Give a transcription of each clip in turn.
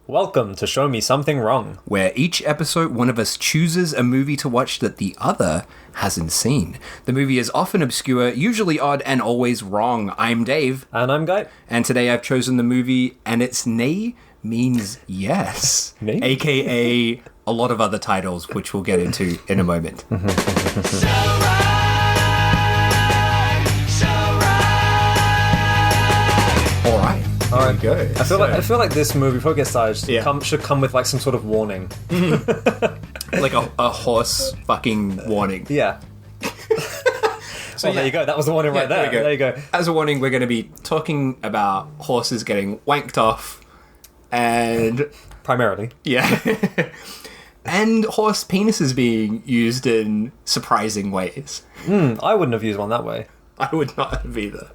Welcome to Show Me Something Wrong, where each episode one of us chooses a movie to watch that the other hasn't seen. The movie is often obscure, usually odd, and always wrong. I'm Dave. And I'm Guy. And today I've chosen the movie, and it's Neigh Means Yes, Neigh? aka a lot of other titles, which we'll get into in a moment. All right. There we go. I feel like this movie, before it gets started, Yeah. should come with like some sort of warning. Like a horse fucking warning. Yeah. So there you go. That was the warning right there. There you go. As a warning, we're going to be talking about horses getting wanked off and... Primarily. Yeah. And horse penises being used in surprising ways. I wouldn't have used one that way. I would not have either.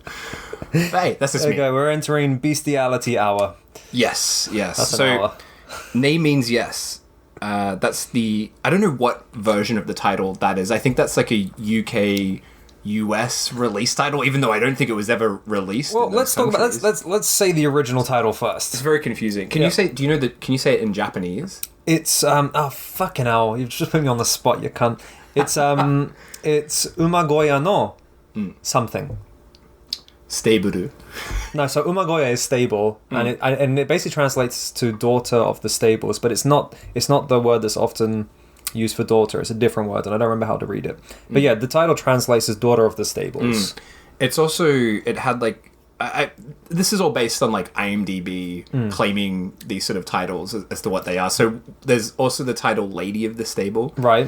But hey, that's just There me. you go. We're entering bestiality hour. Yes. That's So, an hour. Neigh Means Yes. That's the... I don't know what version of the title that is. I think that's like a UK... US release title, even though I don't think it was ever released. Well, in those let's talk about countries. let's say the original title first. It's very confusing. Can you say? Do you know that? Can you say it in Japanese? It's oh fucking hell! You've just put me on the spot, you cunt. It's it's Umagoya no something. Stable. No, so Umagoya is stable, and it basically translates to daughter of the stables, but it's not the word that's often used for daughter. It's a different word, and I don't remember how to read it. But yeah, the title translates as daughter of the stables. It's also it had like this is all based on like IMDb claiming these sort of titles as to what they are. So there's also the title Lady of the Stable, Right.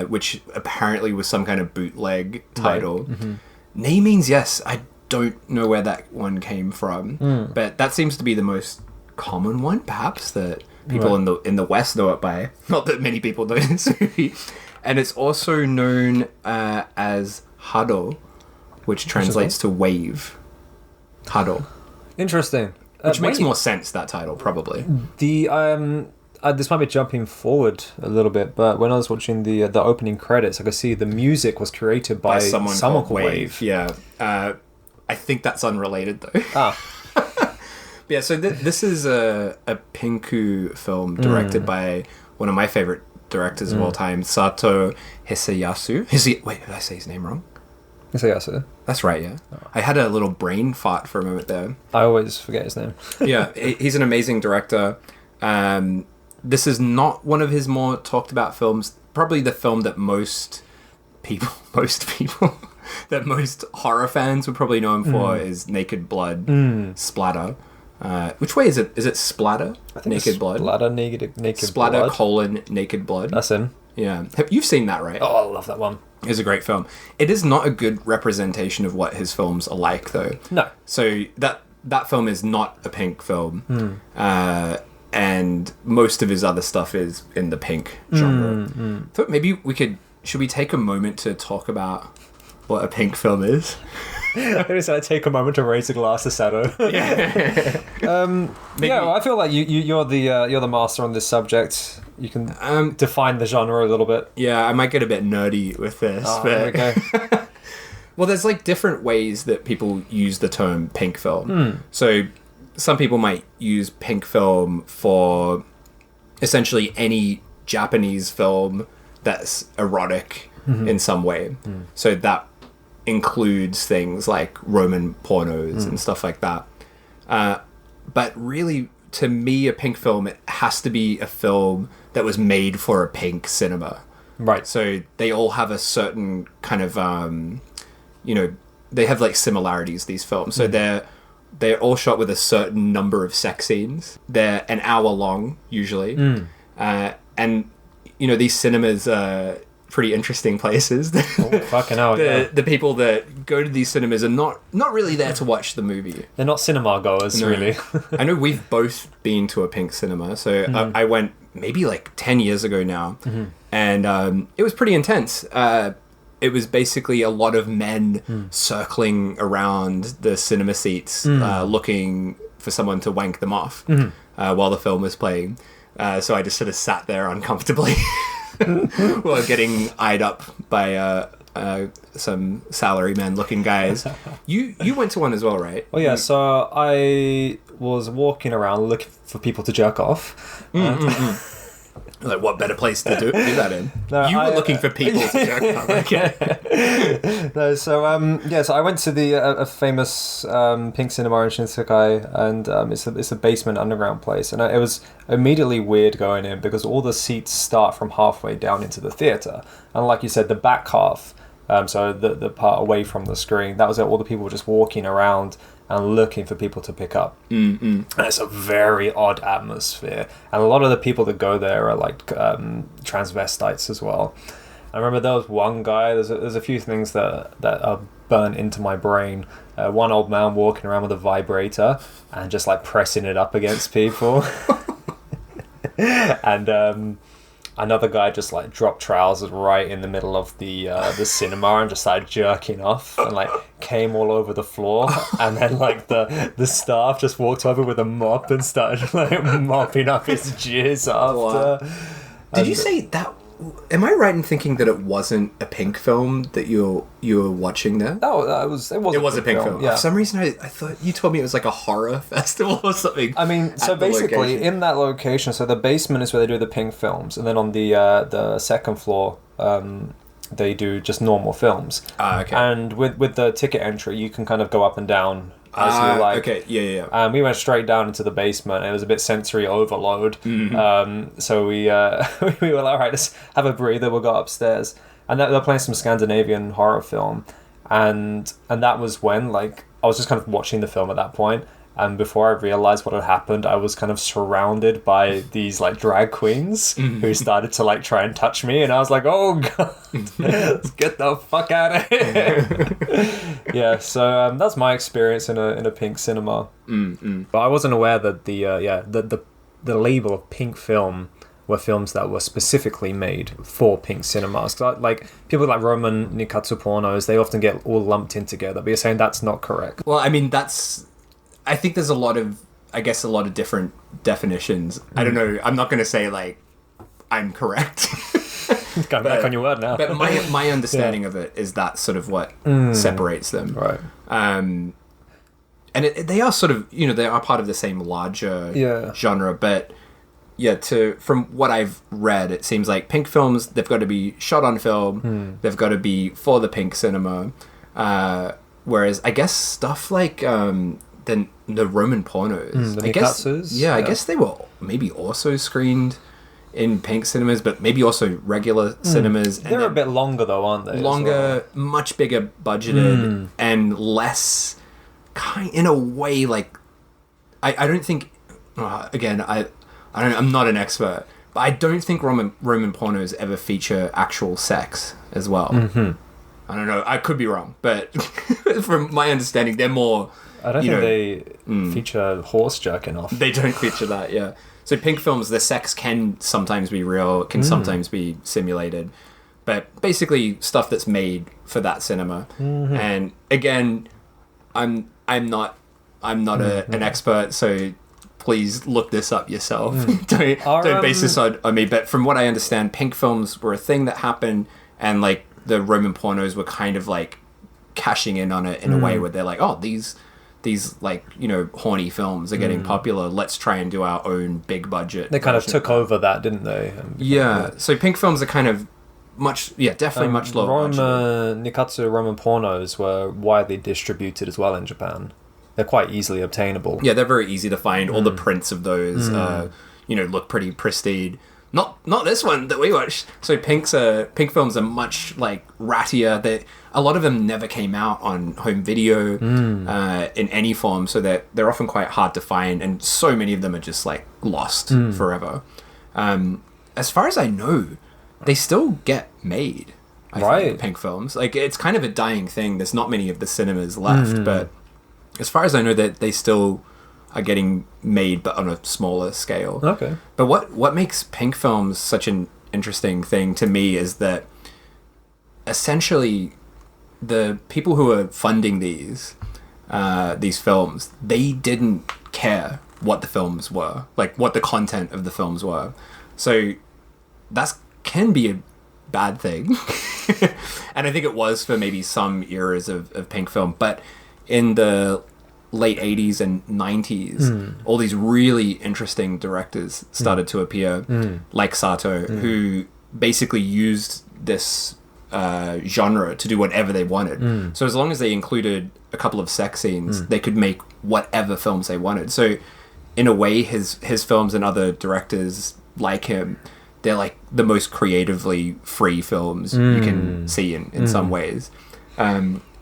Which apparently was some kind of bootleg title. Right. Mm-hmm. Neigh Means Yes. I don't know where that one came from, but that seems to be the most common one, perhaps, that people in the West know it by. Not that many people know this movie. And it's also known as Hado, which translates to wave. Hado. Interesting. Which makes more sense, that title, probably. The this might be jumping forward a little bit, but when I was watching the opening credits, I could see the music was created by someone called Wave. Yeah. I think that's unrelated, though. Ah. Yeah, so this is a Pinku film directed by one of my favorite directors of all time, Sato Hisayasu. Wait, did I say his name wrong? Hisayasu. That's right, yeah. I had a little brain fart for a moment there. I always forget his name. Yeah, he's an amazing director. This is not one of his more talked about films. Probably the film that most people, that most horror fans would probably know him for is Naked Blood Splatter. Which way is it? Is it Splatter? I think Naked Blood? Splatter, naked Splatter, blood. Naked Blood. That's him. Yeah. You've seen that, right? Oh, I love that one. It's a great film. It is not a good representation of what his films are like, though. No. So that film is not a Pink film. And most of his other stuff is in the Pink genre. Thought maybe should we take a moment to talk about what a Pink film is? I take a moment to raise a glass to Sato. Yeah. Yeah, I feel like you're the master on this subject. You can define the genre a little bit. Yeah, I might get a bit nerdy with this. There we go. Well, there's like different ways that people use the term Pink film. So some people might use Pink film for essentially any Japanese film that's erotic in some way. So that includes things like Roman pornos and stuff like that. But really, to me, a Pink film, it has to be a film that was made for a Pink cinema. Right. So they all have a certain kind of, they have like similarities, these films. So they're all shot with a certain number of sex scenes. They're an hour long, usually. And, these cinemas are pretty interesting places. Oh, fucking hell, yeah. The people that go to these cinemas are not really there to watch the movie. They're not cinema goers, really. I know we've both been to a Pink cinema. So I went maybe like 10 years ago now. And it was pretty intense. It was basically a lot of men circling around the cinema seats, looking for someone to wank them off while the film was playing. So I just sort of sat there uncomfortably while getting eyed up by some salaryman looking guys. You went to one as well, right? Oh yeah, so I was walking around looking for people to jerk off. Like, what better place to do that in? No, you were looking for people to jerk off. Okay. No, so so I went to the a famous pink cinema in Shinsekai, and it's a basement underground place, and it was immediately weird going in because all the seats start from halfway down into the theater, and like you said, the back half, so the part away from the screen, that was it. All the people were just walking around and looking for people to pick up. And it's a very odd atmosphere. And a lot of the people that go there are like transvestites as well. I remember there was one guy, there's a few things that are burnt into my brain. One old man walking around with a vibrator and just like pressing it up against people. And another guy just like dropped trousers right in the middle of the cinema and just started jerking off and like came all over the floor, and then like the staff just walked over with a mop and started like mopping up his jizz after. Wow. Did you say that? Am I right in thinking that it wasn't a pink film that you were watching there? No, it was a pink film. Yeah. For some reason, I thought you told me it was like a horror festival or something. I mean, so basically in that location, so the basement is where they do the pink films, and then on the second floor, they do just normal films. Okay. And with the ticket entry, you can kind of go up and down as you like. Okay, yeah. And we went straight down into the basement. It was a bit sensory overload. So we we were like, all right, let's have a breather. We'll go upstairs. And they're playing some Scandinavian horror film. And that was when, like, I was just kind of watching the film at that point. And before I realized what had happened, I was kind of surrounded by these like drag queens who started to like try and touch me, and I was like, "Oh god, let's get the fuck out of here!" Yeah, so that's my experience in a pink cinema. But I wasn't aware that the label of pink film were films that were specifically made for pink cinemas. Like people like Roman Nikatsu pornos, they often get all lumped in together. But you're saying that's not correct. Well, I mean I think there's a lot of different definitions. I don't know. I'm not going to say like I'm correct. Going back on your word now. But my understanding of it is that's sort of what separates them. Right. And they are sort of, they are part of the same larger genre. But yeah, from what I've read, it seems like pink films, they've got to be shot on film. They've got to be for the pink cinema. Whereas I guess stuff like the Roman pornos, the Nikatsus, I guess they were maybe also screened in pink cinemas, but maybe also regular cinemas. They're a bit longer though, aren't they? Longer, much bigger budgeted, and less in a way like I don't think. Again, I'm not an expert, but I don't think Roman pornos ever feature actual sex as well. I don't know. I could be wrong, but from my understanding, they're more. I don't think they feature horse jerking off. They don't feature that, yeah. So pink films, the sex can sometimes be real, can sometimes be simulated, but basically stuff that's made for that cinema. And again, I'm not an expert, so please look this up yourself. Don't base this on me. But from what I understand, pink films were a thing that happened, and like the Roman pornos were kind of like cashing in on it in a way where they're like, oh, these like, horny films are getting popular. Let's try and do our own big budget. They kind of took over that, didn't they? So pink films are kind of definitely much lower budget. Nikatsu Roman pornos were widely distributed as well in Japan. They're quite easily obtainable. Yeah, they're very easy to find. All the prints of those, look pretty pristine. Not this one that we watched. So pink films are much like rattier. A lot of them never came out on home video in any form, so they're often quite hard to find, and so many of them are just like lost forever. As far as I know, they still get made. I think, pink films. Like it's kind of a dying thing. There's not many of the cinemas left, but as far as I know, that they still are getting made, but on a smaller scale. Okay. But what makes pink films such an interesting thing to me is that essentially the people who are funding these films, they didn't care what the films were, like what the content of the films were. So that can be a bad thing. And I think it was for maybe some eras of pink film, but in the late 80s and 90s, all these really interesting directors started to appear, like Sato, who basically used this genre to do whatever they wanted. So as long as they included a couple of sex scenes, they could make whatever films they wanted. So in a way, his films and other directors like him, they're like the most creatively free films you can see in some ways.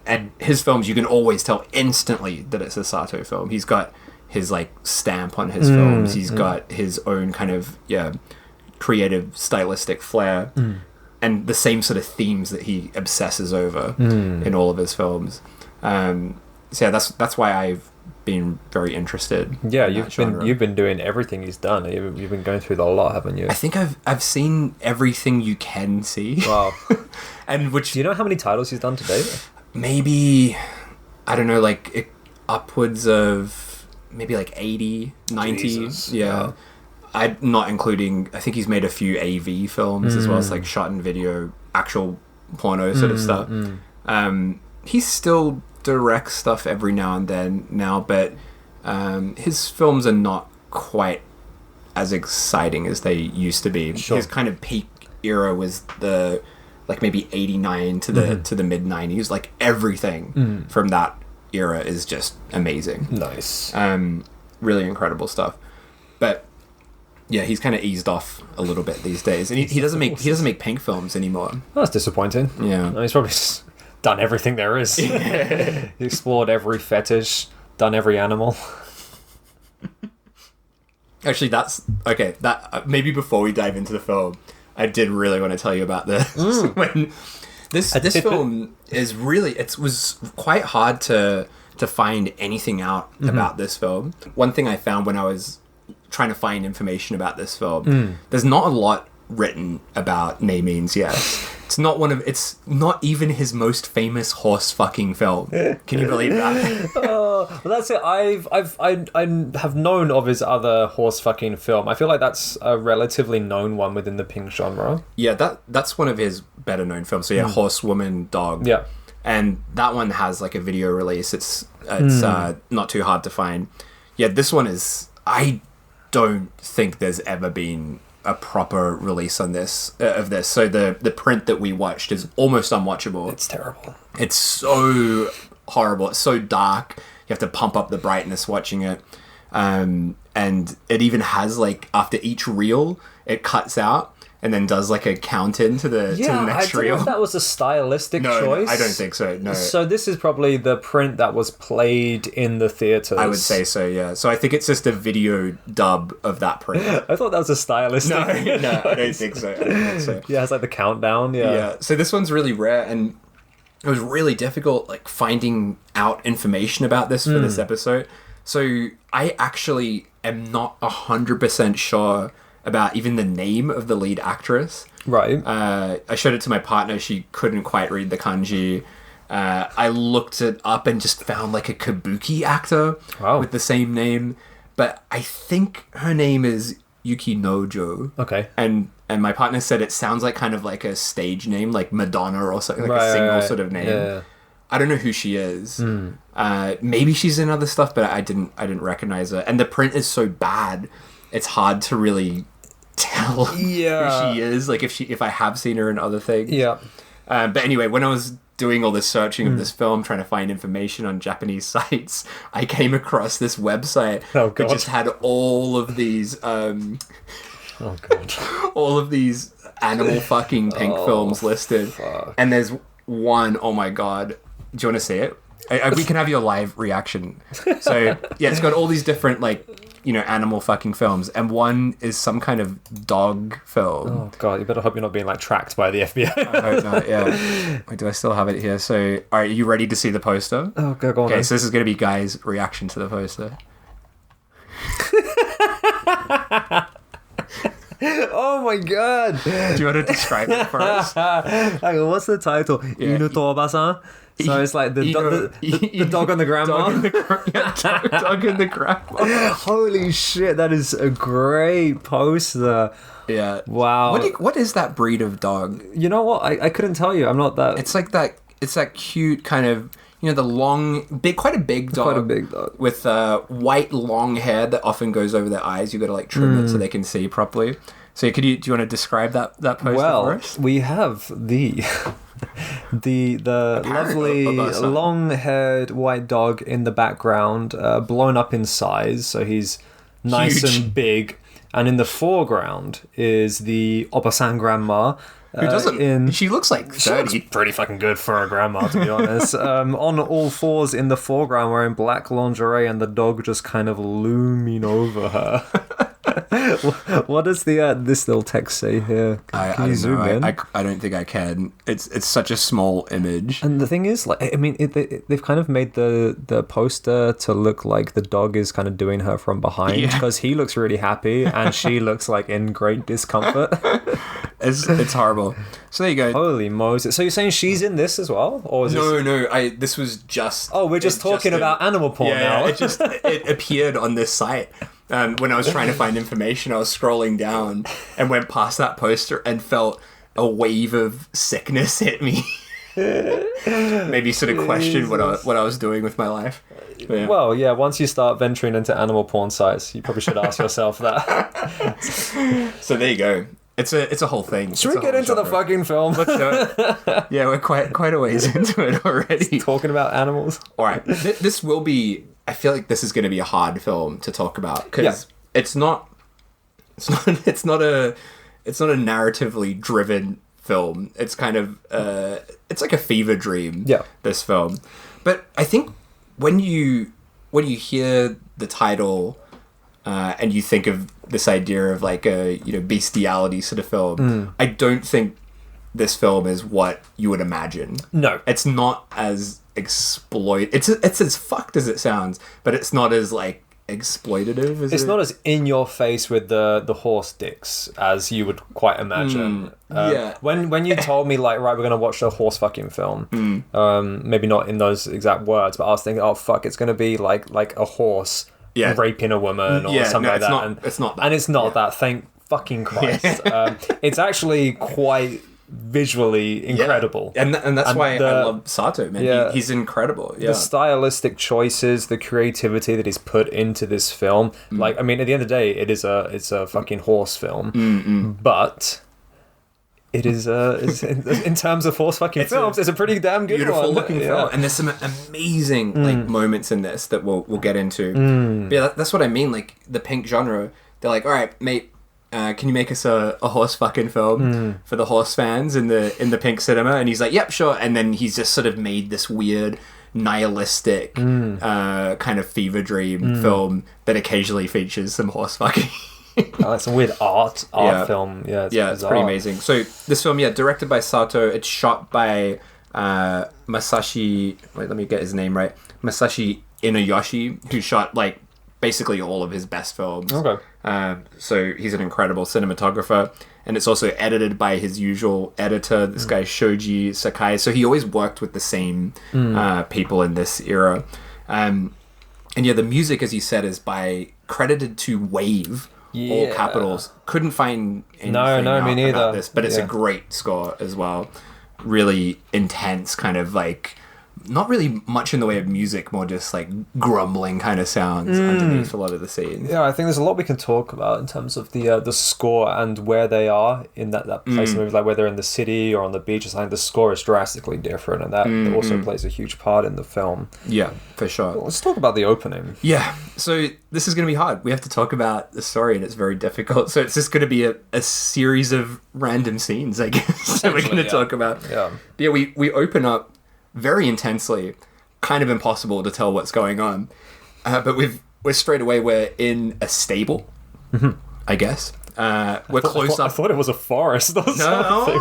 And his films, you can always tell instantly that it's a Sato film. He's got his like stamp on his films. He's got his own kind of creative stylistic flair, and the same sort of themes that he obsesses over in all of his films. So yeah, that's why I've been very interested. Yeah, you've been doing everything he's done. You've been going through the lot, haven't you? I think I've seen everything you can see. Wow. And which, do you know how many titles he's done to date? Maybe, I don't know, like upwards of maybe like 80, 90. Jesus. Yeah. Wow. I'm not including, I think he's made a few AV films as well as like shot and video, actual porno sort of stuff. He still directs stuff every now and then now, but his films are not quite as exciting as they used to be. Sure. His kind of peak era was the like maybe 89 to the mid 90s. Like everything from that era is just amazing. Nice. Really incredible stuff. But yeah, he's kind of eased off a little bit these days, and he doesn't make pink films anymore. That's disappointing. Yeah, he's probably just done everything there is. He explored every fetish, done every animal. Actually, that's okay. That maybe before we dive into the film, I did really want to tell you about this. When this film is really, it was quite hard to find anything out about this film. One thing I found when I was trying to find information about this film, there's not a lot written about Neigh Means Yes. It's not even his most famous horse fucking film. Can you believe that? Well, that's it. I have known of his other horse fucking film. I feel like that's a relatively known one within the pink genre. Yeah, that's one of his better known films. So yeah, Horse, Woman, Dog. Yeah. And that one has like a video release. It's not too hard to find. Yeah, this one is, I don't think there's ever been a proper release on this of this. So the print that we watched is almost unwatchable. It's terrible. It's so horrible. It's so dark. You have to pump up the brightness watching it. And it even has like, after each reel, it cuts out and then does like a count in to the next reel. I don't know if that was a stylistic choice. No, I don't think so. No. So this is probably the print that was played in the theaters. I would say so, yeah. So I think it's just a video dub of that print. I thought that was a stylistic choice. No, I don't think so. Yeah, it's like the countdown. Yeah. So this one's really rare, and it was really difficult like finding out information about this for this episode. So I actually am not 100% sure about even the name of the lead actress. Right. I showed it to my partner. She couldn't quite read the kanji. I looked it up and just found like a kabuki actor with the same name. But I think her name is Yuki Nojo. Okay. And my partner said it sounds like kind of like a stage name, like Madonna or something, like a single sort of name. Yeah. I don't know who she is. Maybe she's in other stuff, but I didn't recognize her. And the print is so bad, it's hard to really tell who she is. Like if I have seen her in other things. Yeah. But anyway, when I was doing all this searching of this film, trying to find information on Japanese sites, I came across this website that just had all of these all of these animal fucking pink films listed. Fuck. And there's one, oh my god. Do you want to see it? We can have your live reaction. So yeah, it's got all these different like, animal fucking films, and one is some kind of dog film. Oh god, you better hope you're not being like tracked by the FBI. I hope not. Yeah. Wait, do I still have it here? So, all right, are you ready to see the poster? Oh, go on. Okay, so this is going to be Guy's reaction to the poster. Oh my god! Do you want to describe it for us? Hang on, what's the title? Inu to Oba-san? So it's like the dog and the grandma? Dog and the grandma. Holy shit, that is a great poster. Yeah. Wow. What is that breed of dog? You know what? I couldn't tell you. I'm not that... It's like that... It's that cute kind of... the long, quite a big dog. Quite a big dog. With white long hair that often goes over their eyes. You got to like trim it so they can see properly. So do you want to describe that poster for us? We have the lovely long-haired white dog in the background, blown up in size, so he's nice Huge. and big. And in the foreground is the Obasan grandma. Who doesn't? She looks like 30. She looks pretty fucking good for a grandma, to be honest. On all fours in the foreground, wearing black lingerie, and the dog just kind of looming over her. What does this little text say here? Can you zoom in? I don't think I can. It's such a small image. And the thing is, like, I mean, they've kind of made the poster to look like the dog is kind of doing her from behind, because he looks really happy and she looks like in great discomfort. It's horrible. So there you go. Holy Moses! So you're saying she's in this as well, or is No. This was just. Oh, we're just talking about animal porn now. It appeared on this site. When I was trying to find information, I was scrolling down and went past that poster and felt a wave of sickness hit me. Maybe sort of questioned what I was doing with my life. Yeah. Well, yeah, once you start venturing into animal porn sites, you probably should ask yourself that. So there you go. It's a whole thing. Should we get into the fucking film? Let's do it. Yeah, we're quite a ways into it already. Talking about animals. All right, this will be. I feel like this is going to be a hard film to talk about because it's not a narratively driven film. It's kind of it's like a fever dream. Yeah, this film. But I think when you hear the title and you think of this idea of like a bestiality sort of film, I don't think this film is what you would imagine. No, it's not as it's as fucked as it sounds, but it's not as like exploitative as it's not as in your face with the horse dicks as you would quite imagine. When you told me like, right, we're gonna watch a horse fucking film, maybe not in those exact words, but I was thinking, oh fuck, it's gonna be like a horse raping a woman or something like that. It's not that. Thank fucking Christ. It's actually quite visually incredible, and that's why I love Sato, man. He's incredible. The stylistic choices, the creativity that he's put into this film, like, I mean, at the end of the day, it's a fucking horse film, but it is in terms of horse fucking films, it's a pretty damn good beautiful one. Looking film, and there's some amazing like moments in this that we'll get into. But yeah, that's what I mean. Like the pink genre, they're like, all right, mate. Can you make us a horse fucking film for the horse fans in the pink cinema? And he's like, yep, sure. And then he's just sort of made this weird nihilistic kind of fever dream film that occasionally features some horse fucking. It's a weird art film. It's pretty amazing. So this film, directed by Sato. It's shot by Masashi. Wait, let me get his name right. Masashi Inoyoshi, who shot like basically all of his best films. Okay. So he's an incredible cinematographer, and it's also edited by his usual editor, this guy Shoji Sakai. So he always worked with the same people in this era. And the music, as you said, is credited to Wave, all capitals. Couldn't find anything me neither. about this, but it's a great score as well. Really intense, kind of like not really much in the way of music, more just like grumbling kind of sounds underneath a lot of the scenes. Yeah, I think there's a lot we can talk about in terms of the score and where they are in that place in the movie, like whether in the city or on the beach or something. The score is drastically different, and that also plays a huge part in the film. Yeah, for sure. Well, let's talk about the opening. Yeah, so this is going to be hard. We have to talk about the story, and it's very difficult. So it's just going to be a series of random scenes, I guess, that we're going to talk about. Yeah, we open up very intensely, kind of impossible to tell what's going on, but we're in a stable, I guess. We're close up. I thought it was a forest or something.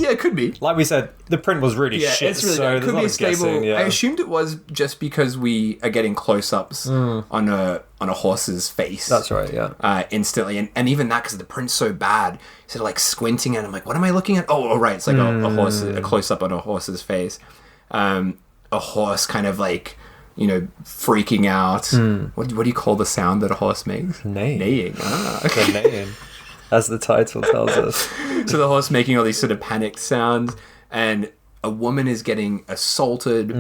Yeah, it could be. Like we said, the print was really shit. It's really so it could be a stable. Guessing, I assumed it was just because we are getting close-ups on a horse's face. That's right. Yeah. Instantly, and even that because the print's so bad, so like squinting at. I'm like, what am I looking at? Oh, right, it's like a horse, a close-up on a horse's face. A horse kind of like, freaking out. What do you call the sound that a horse makes? Neighing. Okay. Neighing, as the title tells us. So the horse making all these sort of panicked sounds, and a woman is getting assaulted.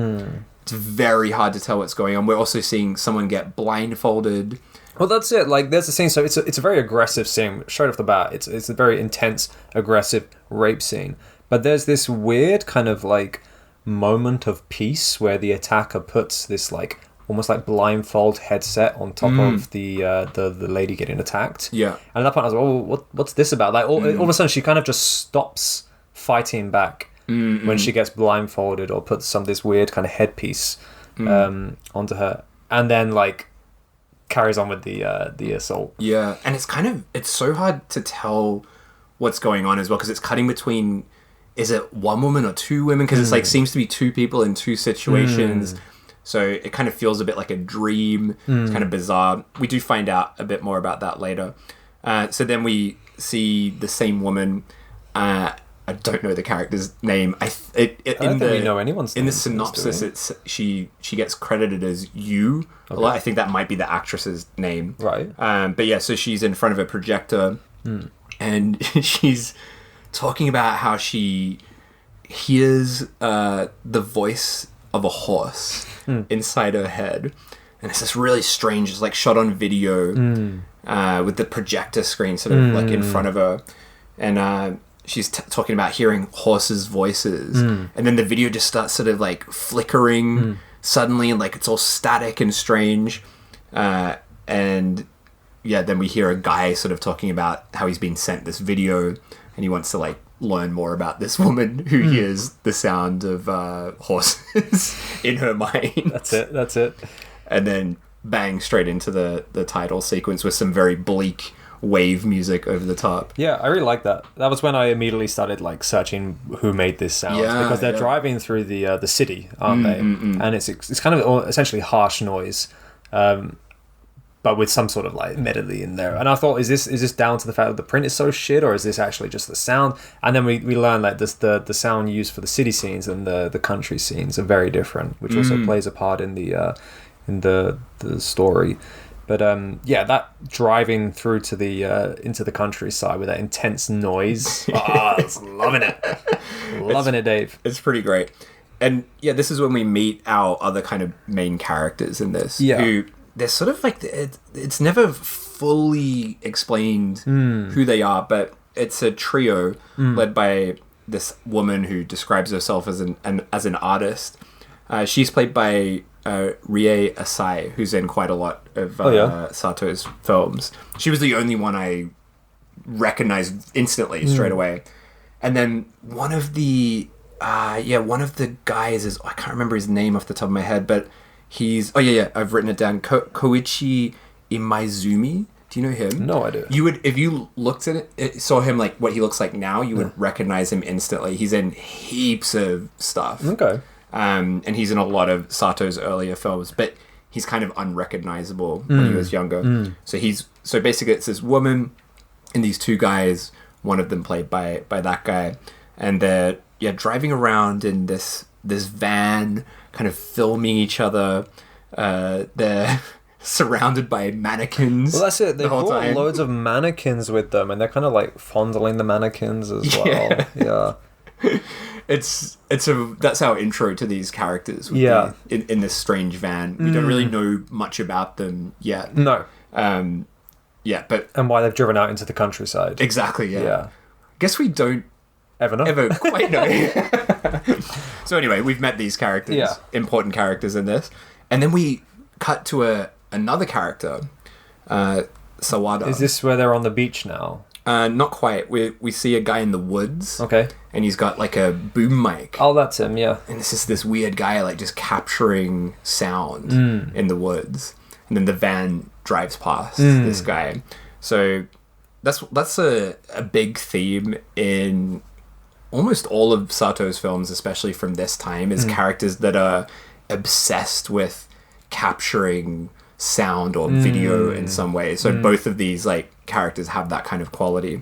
It's very hard to tell what's going on. We're also seeing someone get blindfolded. Well, that's it. Like, there's a scene. So it's a very aggressive scene straight off the bat. It's a very intense, aggressive rape scene. But there's this weird kind of like moment of peace where the attacker puts this like almost like blindfold headset on top of the lady getting attacked. Yeah. And at that point, I was like, "Oh, what's this about?" Like, all of a sudden, she kind of just stops fighting back when she gets blindfolded or puts this weird kind of headpiece onto her, and then like carries on with the assault. Yeah, and it's so hard to tell what's going on as well, because it's cutting between, is it one woman or two women? Because it's like seems to be two people in two situations. So it kind of feels a bit like a dream. It's kind of bizarre. We do find out a bit more about that later. So then we see the same woman. I don't know the character's name. I don't think we know anyone's name. In the synopsis, it's she gets credited as you. Okay. I think that might be the actress's name. Right. But yeah, so she's in front of a projector, and she's talking about how she hears the voice of a horse inside her head, and it's this really strange, it's like shot on video with the projector screen sort of like in front of her, and she's talking about hearing horses' voices, and then the video just starts sort of like flickering suddenly, and like it's all static and strange, and yeah, then we hear a guy sort of talking about how he's been sent this video and he wants to like learn more about this woman who hears the sound of horses in her mind. That's it. And then bang, straight into the title sequence with some very bleak wave music over the top. Yeah, I really like that. That was when I immediately started like searching who made this sound, because they're driving through the city, aren't they? And it's kind of essentially harsh noise, but with some sort of like melody in there. And I thought, is this down to the fact that the print is so shit, or is this actually just the sound? And then we learn that the sound used for the city scenes and the country scenes are very different, which also plays a part in the story. But yeah, that driving through to the into the countryside with that intense noise, I was loving it, loving it, Dave. It's pretty great. And yeah, this is when we meet our other kind of main characters in this. Yeah. Who they're sort of like it's never fully explained who they are, but it's a trio led by this woman who describes herself as an artist. She's played by Rie Asai, who's in quite a lot of Sato's films. She was the only one I recognized instantly straight away. And then one of the guys is, I can't remember his name off the top of my head, but he's I've written it down. Koichi Imaizumi. Do you know him? No idea. You would, if you looked at it, saw him like what he looks like now, you would recognize him instantly. He's in heaps of stuff. Okay. And he's in a lot of Sato's earlier films, but he's kind of unrecognizable when he was younger. So basically it's this woman and these two guys, one of them played by that guy, and they're driving around in this van, kind of filming each other. They're surrounded by mannequins. Well, that's it. They brought time. Loads of mannequins with them, and they're kind of like fondling the mannequins as well. Yeah. That's our intro to these characters. In this strange van, we don't really know much about them yet. No. But and why they've driven out into the countryside. Exactly. Yeah. Guess we don't ever quite know. So anyway, we've met these characters, important characters in this, and then we cut to another character, Sawada. Is this where they're on the beach now? Not quite. We see a guy in the woods. Okay. And he's got like a boom mic. Oh, that's him, yeah. And it's just this weird guy like just capturing sound in the woods. And then the van drives past this guy. So that's a big theme in almost all of Sato's films, especially from this time, is characters that are obsessed with capturing sound or video in some way. So both of these like characters have that kind of quality.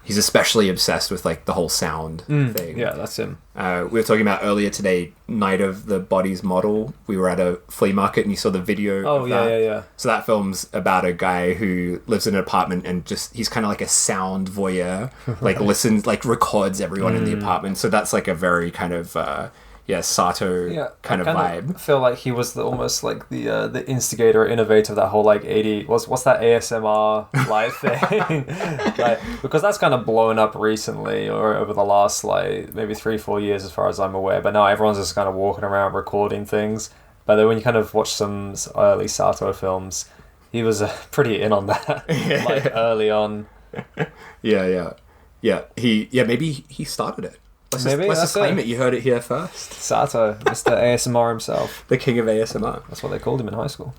he's especially obsessed with like the whole sound thing. Yeah, that's him. We were talking about earlier today, Night of the Bodies Model. We were at a flea market and you saw the video. Oh, of yeah, that. yeah. So that film's about a guy who lives in an apartment and he's kind of like a sound voyeur, like listens, like records everyone in the apartment. So that's like a very kind of Sato kind of vibe. I feel like he was almost like the instigator or innovator of that whole like 80 what's that ASMR live thing, like, because that's kind of blown up recently or over the last like maybe 3-4 years as far as I'm aware. But now everyone's just kind of walking around recording things. But then when you kind of watch some early Sato films, he was pretty in on that, like early on. Yeah. Maybe he started it. Let's just claim it. You heard it here first. Sato, Mr. ASMR himself. The king of ASMR. That's what they called him in high school.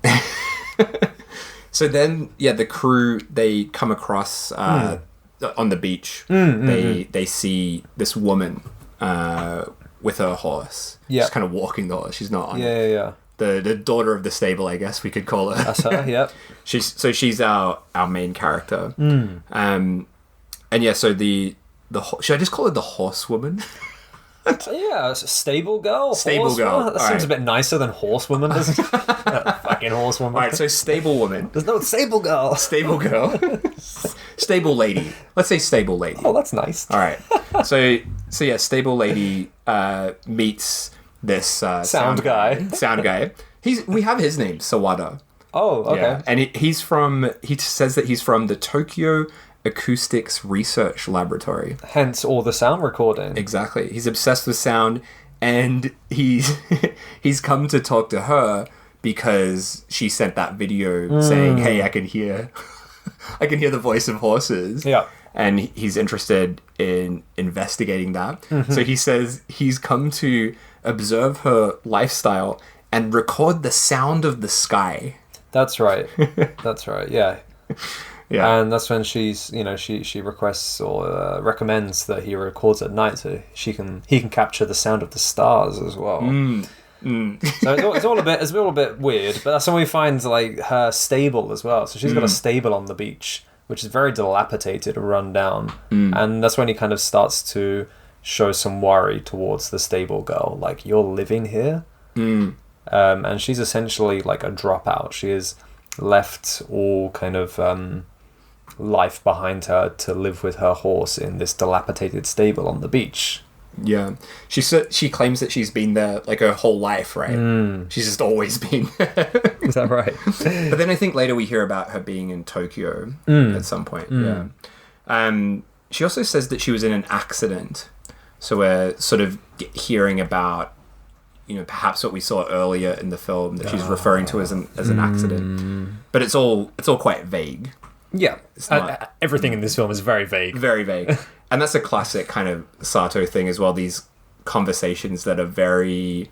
So then, the crew, they come across on the beach. They see this woman with her horse. Yeah. She's kind of walking the horse. She's not on it. Yeah. The daughter of the stable, I guess we could call her. That's her, yep. She's our main character. So should I just call it the horsewoman? Yeah, stable girl. Stable girl. That seems a bit nicer than horsewoman, doesn't it? Fucking horsewoman. All right, so stable woman. There's no stable girl. Stable girl. Stable lady. Let's say stable lady. Oh, that's nice. All right. So stable lady meets this sound guy. Sound guy. We have his name, Sawada. Oh, okay. Yeah. And he says that he's from the Tokyo Acoustics Research Laboratory. Hence all the sound recording. Exactly. He's obsessed with sound, and he's come to talk to her because she sent that video saying, "Hey, I can hear the voice of horses." Yeah. And he's interested in investigating that. So he says he's come to observe her lifestyle and record the sound of the sky. That's right. That's right. Yeah. Yeah. And that's when she's, she requests or recommends that he records at night so he can capture the sound of the stars as well. So it's all a bit weird, but that's when we find like her stable as well. So she's got a stable on the beach, which is very dilapidated and run down. And that's when he kind of starts to show some worry towards the stable girl. Like, you're living here? And she's essentially like a dropout. She has left all kind of life behind her to live with her horse in this dilapidated stable on the beach. Yeah. She claims that she's been there like her whole life, right? She's just always been there. Is that right? But then I think later we hear about her being in Tokyo at some point. Yeah. She also says that she was in an accident. So we're sort of hearing about, perhaps what we saw earlier in the film that she's referring to as an accident. But it's all quite vague. Yeah. Everything in this film is very vague. Very vague. And that's a classic kind of Sato thing as well. These conversations that are very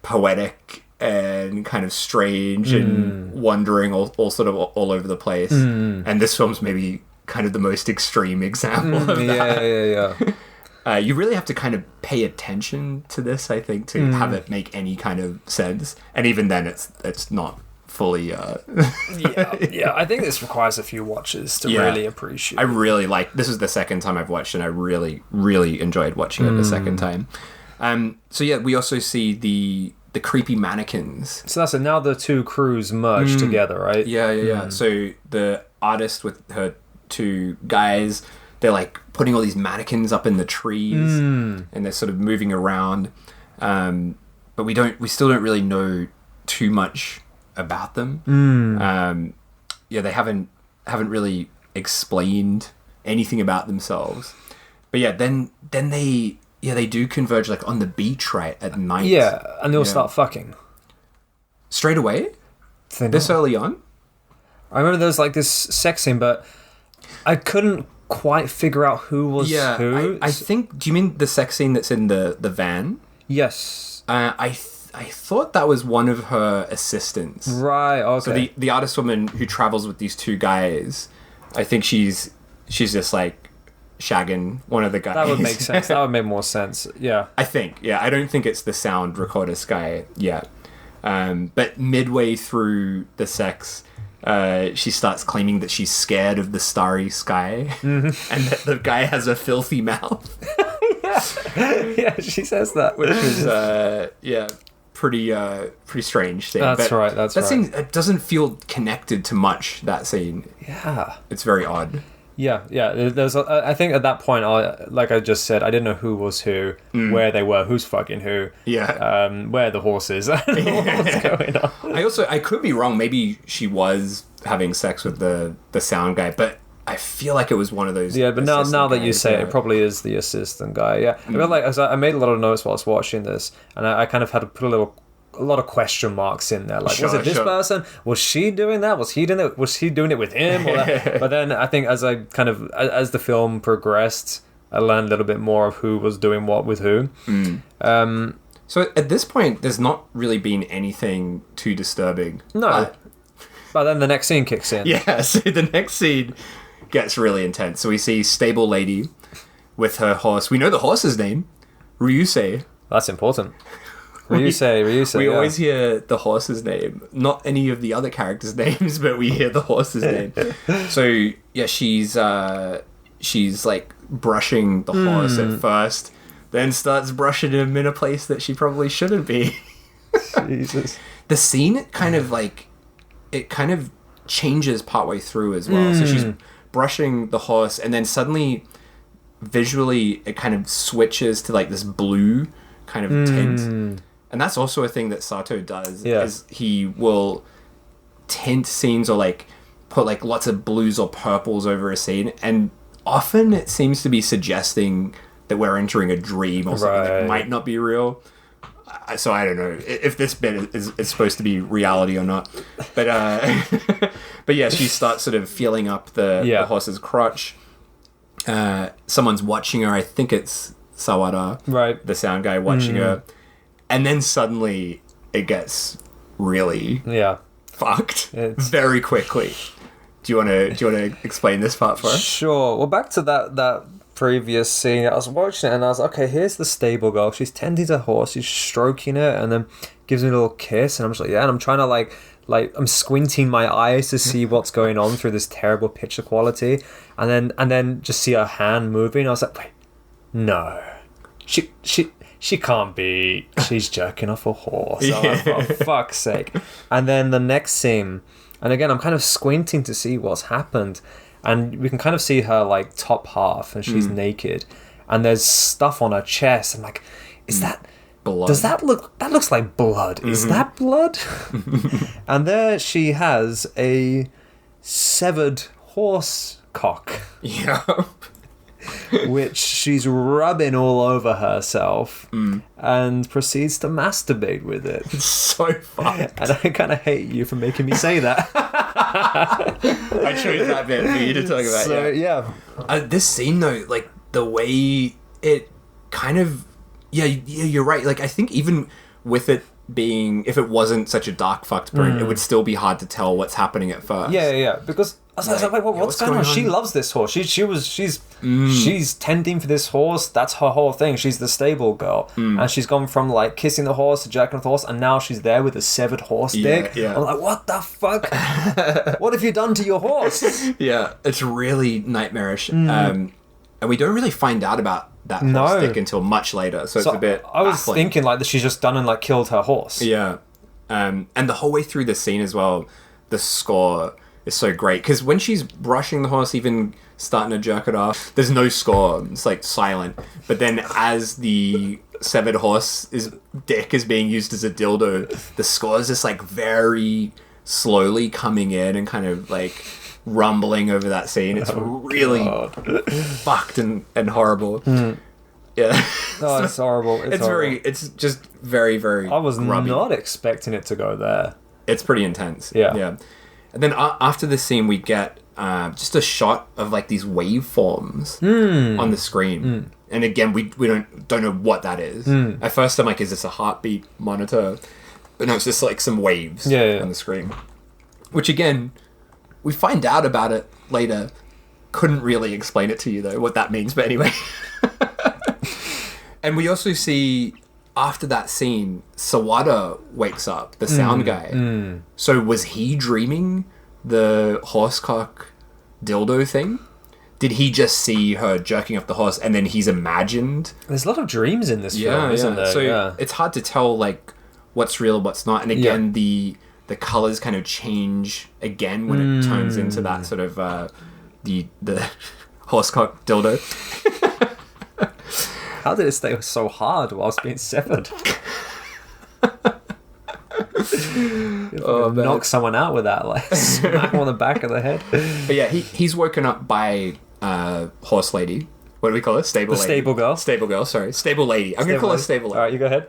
poetic and kind of strange and wandering all sort of all over the place. And this film's maybe kind of the most extreme example of that. Yeah. You really have to kind of pay attention to this, I think, to have it make any kind of sense. And even then, it's not fully... Yeah, I think this requires a few watches to really appreciate. I really this is the second time I've watched, and I really, really enjoyed watching it the second time. We also see the creepy mannequins. So that's it. Now the two crews merge together, right? Yeah. So the artist with her two guys, they're like putting all these mannequins up in the trees, and they're sort of moving around. But we still don't really know too much about them. They haven't really explained anything about themselves. But then they do converge like on the beach, right, at night. Yeah, and they'll start fucking straight away. This early on. I remember there was like this sex scene, but I couldn't quite figure out who was who. I think. Do you mean the sex scene that's in the van? Yes. I thought that was one of her assistants. Right. Okay. So the artist woman who travels with these two guys, I think she's just like shagging one of the guys. That would make sense. That would make more sense. Yeah. I think. Yeah. I don't think it's the sound recorder guy yet. But midway through the sex, she starts claiming that she's scared of the starry sky and that the guy has a filthy mouth. Yeah, she says that. Which is, pretty strange scene. That's but right, that's that right. scene, it doesn't feel connected to much, that scene. Yeah. It's very odd. Yeah. I think at that point, like I just said, I didn't know who was who, where they were, who's fucking who, where the horses, what's going on. I could be wrong. Maybe she was having sex with the sound guy, but I feel like it was one of those. Yeah, but now that you say it probably is the assistant guy. Yeah, I feel like I made a lot of notes while I was watching this, and I kind of had to put a lot of question marks in there. Like, was it this person? Was she doing that? Was he doing it? Was he doing it with him? Or that? But then I think as the film progressed, I learned a little bit more of who was doing what with who. So at this point, there's not really been anything too disturbing. No. But then the next scene kicks in. Yeah, so the next scene gets really intense. So we see stable lady with her horse. We know the horse's name, Ryusei. That's important. Ryusei. We always hear the horse's name, not any of the other characters' names, but we hear the horse's name. So yeah, she's like brushing the horse at first, then starts brushing him in a place that she probably shouldn't be. Jesus. The scene kind of changes partway through as well. So she's brushing the horse, and then suddenly, visually, it kind of switches to like this blue kind of tint. And that's also a thing that Sato does. Yeah. Is he will tint scenes or like put like lots of blues or purples over a scene, and often it seems to be suggesting that we're entering a dream or something that might not be real. So I don't know if this bit is supposed to be reality or not, but but yeah, she starts sort of feeling up the horse's crotch. Someone's watching her. I think it's Sawada, right? The sound guy watching her, and then suddenly it gets really fucked very quickly. Do you want to explain this part for us? Sure. Well, back to that previous scene, I was watching it and I was like, okay, here's the stable girl. She's tending to the horse, she's stroking it, and then gives me a little kiss, and I'm just like, yeah, and I'm trying to like I'm squinting my eyes to see what's going on through this terrible picture quality, and then just see her hand moving. I was like, wait, no, she can't be. She's jerking off a horse. I'm like, for fuck's sake. And then the next scene, and again, I'm kind of squinting to see what's happened. And we can kind of see her like top half, and she's naked, and there's stuff on her chest. I'm like, is that blood? Does that look? That looks like blood. Is that blood? And there she has a severed horse cock. Yeah. Which she's rubbing all over herself and proceeds to masturbate with it. It's so fucked. And I kind of hate you for making me say that. I chose that bit for you to talk about. So, yeah. This scene, though, like, the way it kind of... Yeah, you're right. Like, I think even with it being... If it wasn't such a dark fucked burn, it would still be hard to tell what's happening at first. Yeah. Because... I was like, wait, what's going on? She loves this horse. She's tending for this horse. That's her whole thing. She's the stable girl, and she's gone from like kissing the horse to jerking off the horse, and now she's there with a severed horse dick. Yeah. I'm like, what the fuck? What have you done to your horse? Yeah, it's really nightmarish, and we don't really find out about that horse dick until much later. So it's a bit. I was thinking like that she's just done and like killed her horse. Yeah, and the whole way through the scene as well, the score is so great, because when she's brushing the horse, even starting to jerk it off, there's no score. It's like silent. But then as the severed horse's dick is being used as a dildo, the score is just like very slowly coming in and kind of like rumbling over that scene. It's really fucked and horrible. Yeah. Oh, it's horrible. It's just very, very I was grubby. not expecting it to go there. It's pretty intense. Yeah. And then after this scene, we get just a shot of like these waveforms on the screen. And again, we don't know what that is. At first, I'm like, is this a heartbeat monitor? But no, it's just like some waves on the screen. Which again, we find out about it later. Couldn't really explain it to you though, what that means. But anyway. And we also see... After that scene, Sawada wakes up, the sound guy. So was he dreaming the horsecock dildo thing? Did he just see her jerking up the horse and then he's imagined? There's a lot of dreams in this film, isn't there? So it's hard to tell like what's real, what's not. And again, the colors kind of change again when it turns into that sort of the horsecock dildo. How did it stay so hard whilst being severed? Knock someone out with that, like smack him on the back of the head. But yeah, he's woken up by horse lady. What do we call her? Stable lady. Stable girl. Stable girl, sorry. Stable lady. I'm going to call her stable lady. Alright, you go ahead.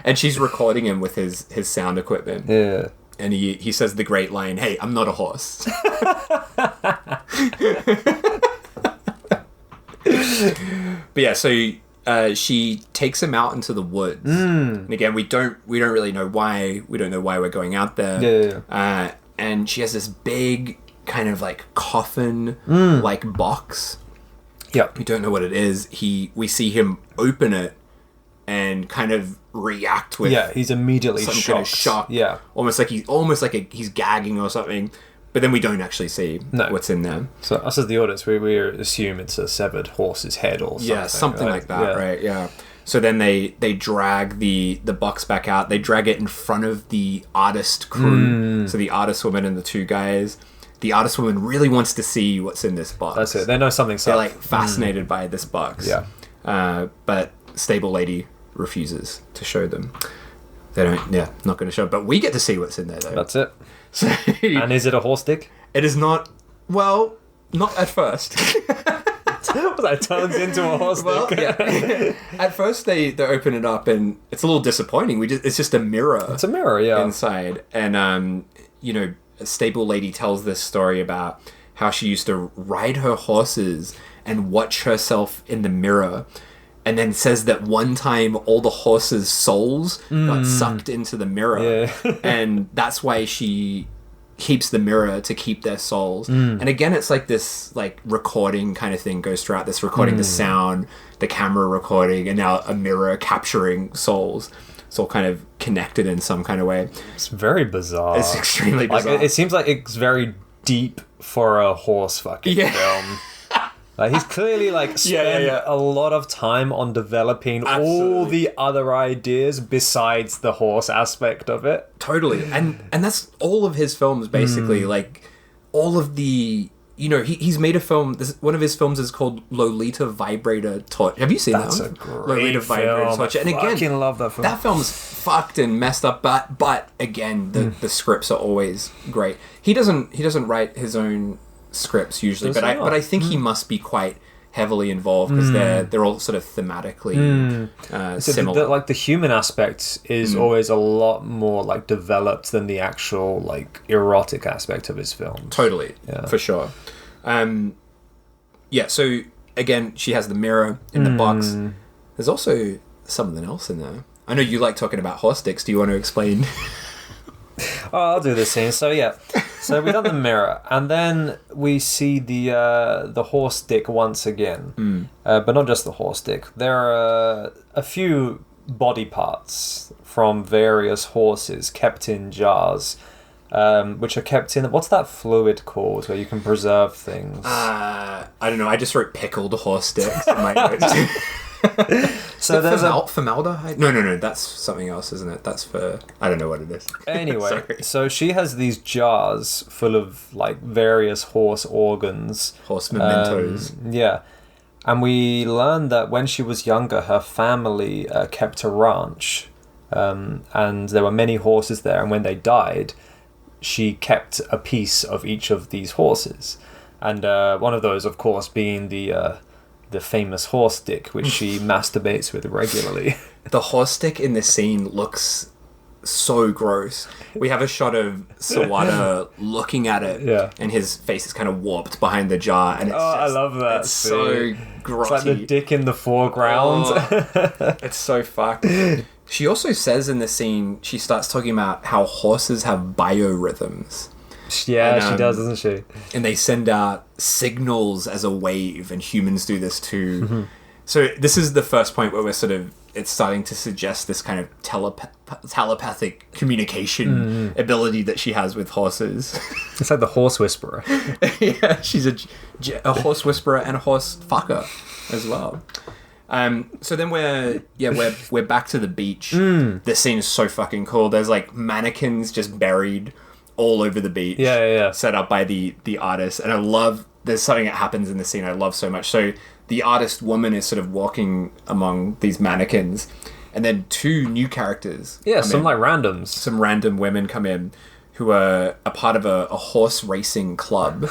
And she's recording him with his sound equipment. Yeah. And he says the great line, "Hey, I'm not a horse." But yeah, so she takes him out into the woods. And again, we don't really know why. We don't know why we're going out there. Yeah. And she has this big kind of like coffin like box. Yeah. We don't know what it is. We see him open it and kind of react with he's immediately some shocked. kind of shock. Yeah. Almost like he's gagging or something. But then we don't actually see what's in there. So us as the audience, we assume it's a severed horse's head or something. Yeah, something right? like that, right? Yeah. So then they drag the box back out. They drag it in front of the artist crew. So the artist woman and the two guys. The artist woman really wants to see what's in this box. That's it. They know something's up. They're like fascinated by this box. Yeah. But stable lady refuses to show them. They don't. Yeah, not going to show. But we get to see what's in there though. That's it. So, and is it a horse dick? It is not. Well, not at first. That turns into a horse dick. Yeah. At first, they open it up and it's a little disappointing. It's just a mirror. It's a mirror, yeah. Inside, and a stable lady tells this story about how she used to ride her horses and watch herself in the mirror. And then says that one time all the horses' souls got sucked into the mirror. Yeah. And that's why she keeps the mirror to keep their souls. And again, it's like this like recording kind of thing goes throughout this recording, the sound, the camera recording, and now a mirror capturing souls. It's all kind of connected in some kind of way. It's very bizarre. It's extremely bizarre. Like, it seems like it's very deep for a horse fucking film. Like, he's clearly like spent a lot of time on developing all the other ideas besides the horse aspect of it. Totally. And that's all of his films basically. Like all of the he's made a film. One of his films is called Lolita Vibrator Torture. Have you seen that one? That's a great Lolita Vibrator film. Torture. And again, I fucking love that film. That film's fucked and messed up, but again, the scripts are always great. He doesn't write his own scripts usually, but I think he must be quite heavily involved because they're all sort of thematically similar. Like the human aspect is always a lot more like developed than the actual like erotic aspect of his film. Totally, for sure. So again, she has the mirror in the box. There's also something else in there. I know you like talking about horse dicks. Do you want to explain? Oh, I'll do this scene. So we've done the mirror, and then we see the horse dick once again, but not just the horse dick. There are a few body parts from various horses kept in jars, which are kept in what's that fluid called where you can preserve things? I don't know. I just wrote pickled horse dicks in my notes. So there's formaldehyde? No. That's something else, isn't it? That's for I don't know what it is. Anyway, so she has these jars full of like various horse organs, horse mementos. And we learned that when she was younger, her family kept a ranch, and there were many horses there. And when they died, she kept a piece of each of these horses, and one of those, of course, being the famous horse dick, which she masturbates with regularly. The horse dick in this scene looks so gross. We have a shot of Sawada looking at it, and his face is kind of warped behind the jar. And it's I love that. It's so grotty. It's like the dick in the foreground. It's so fucked. She also says in the scene, she starts talking about how horses have biorhythms. Yeah, she does, doesn't she? And they send out signals as a wave, and humans do this too. So this is the first point where we're sort of it's starting to suggest this kind of telepathic communication ability that she has with horses. It's like the horse whisperer. Yeah, she's a horse whisperer and a horse fucker as well. So then we're back to the beach. This scene is so fucking cool. There's like mannequins just buried all over the beach. Yeah. Set up by the artist. And I love, there's something that happens in the scene I love so much. So the artist woman is sort of walking among these mannequins, and then two new characters. Yeah, some like randoms. Some random women come in who are a part of a horse racing club.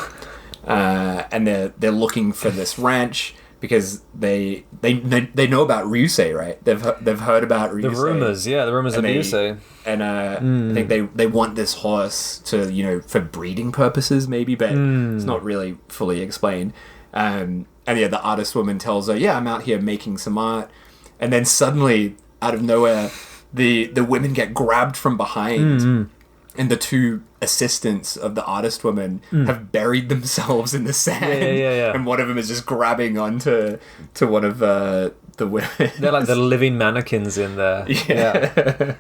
And they're looking for this ranch because they know about Ryusei, right? They've heard about Ryusei. The rumors of Ryusei. And I think they want this horse to, for breeding purposes maybe, but it's not really fully explained. And the artist woman tells her, I'm out here making some art. And then suddenly, out of nowhere, the women get grabbed from behind. And the two assistants of the artist woman have buried themselves in the sand. Yeah. And one of them is just grabbing onto one of the women. They're like the living mannequins in there. Yeah.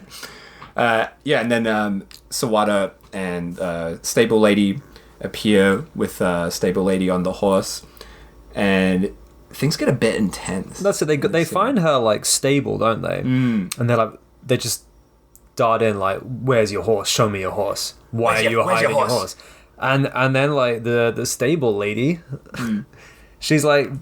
And then Sawada and Stable Lady appear with Stable Lady on the horse. And things get a bit intense. That's it. They find her like stable, don't they? And they just dart in like, "Where's your horse? Show me your horse. Why are you hiding your horse?" And then like the stable lady, she's like,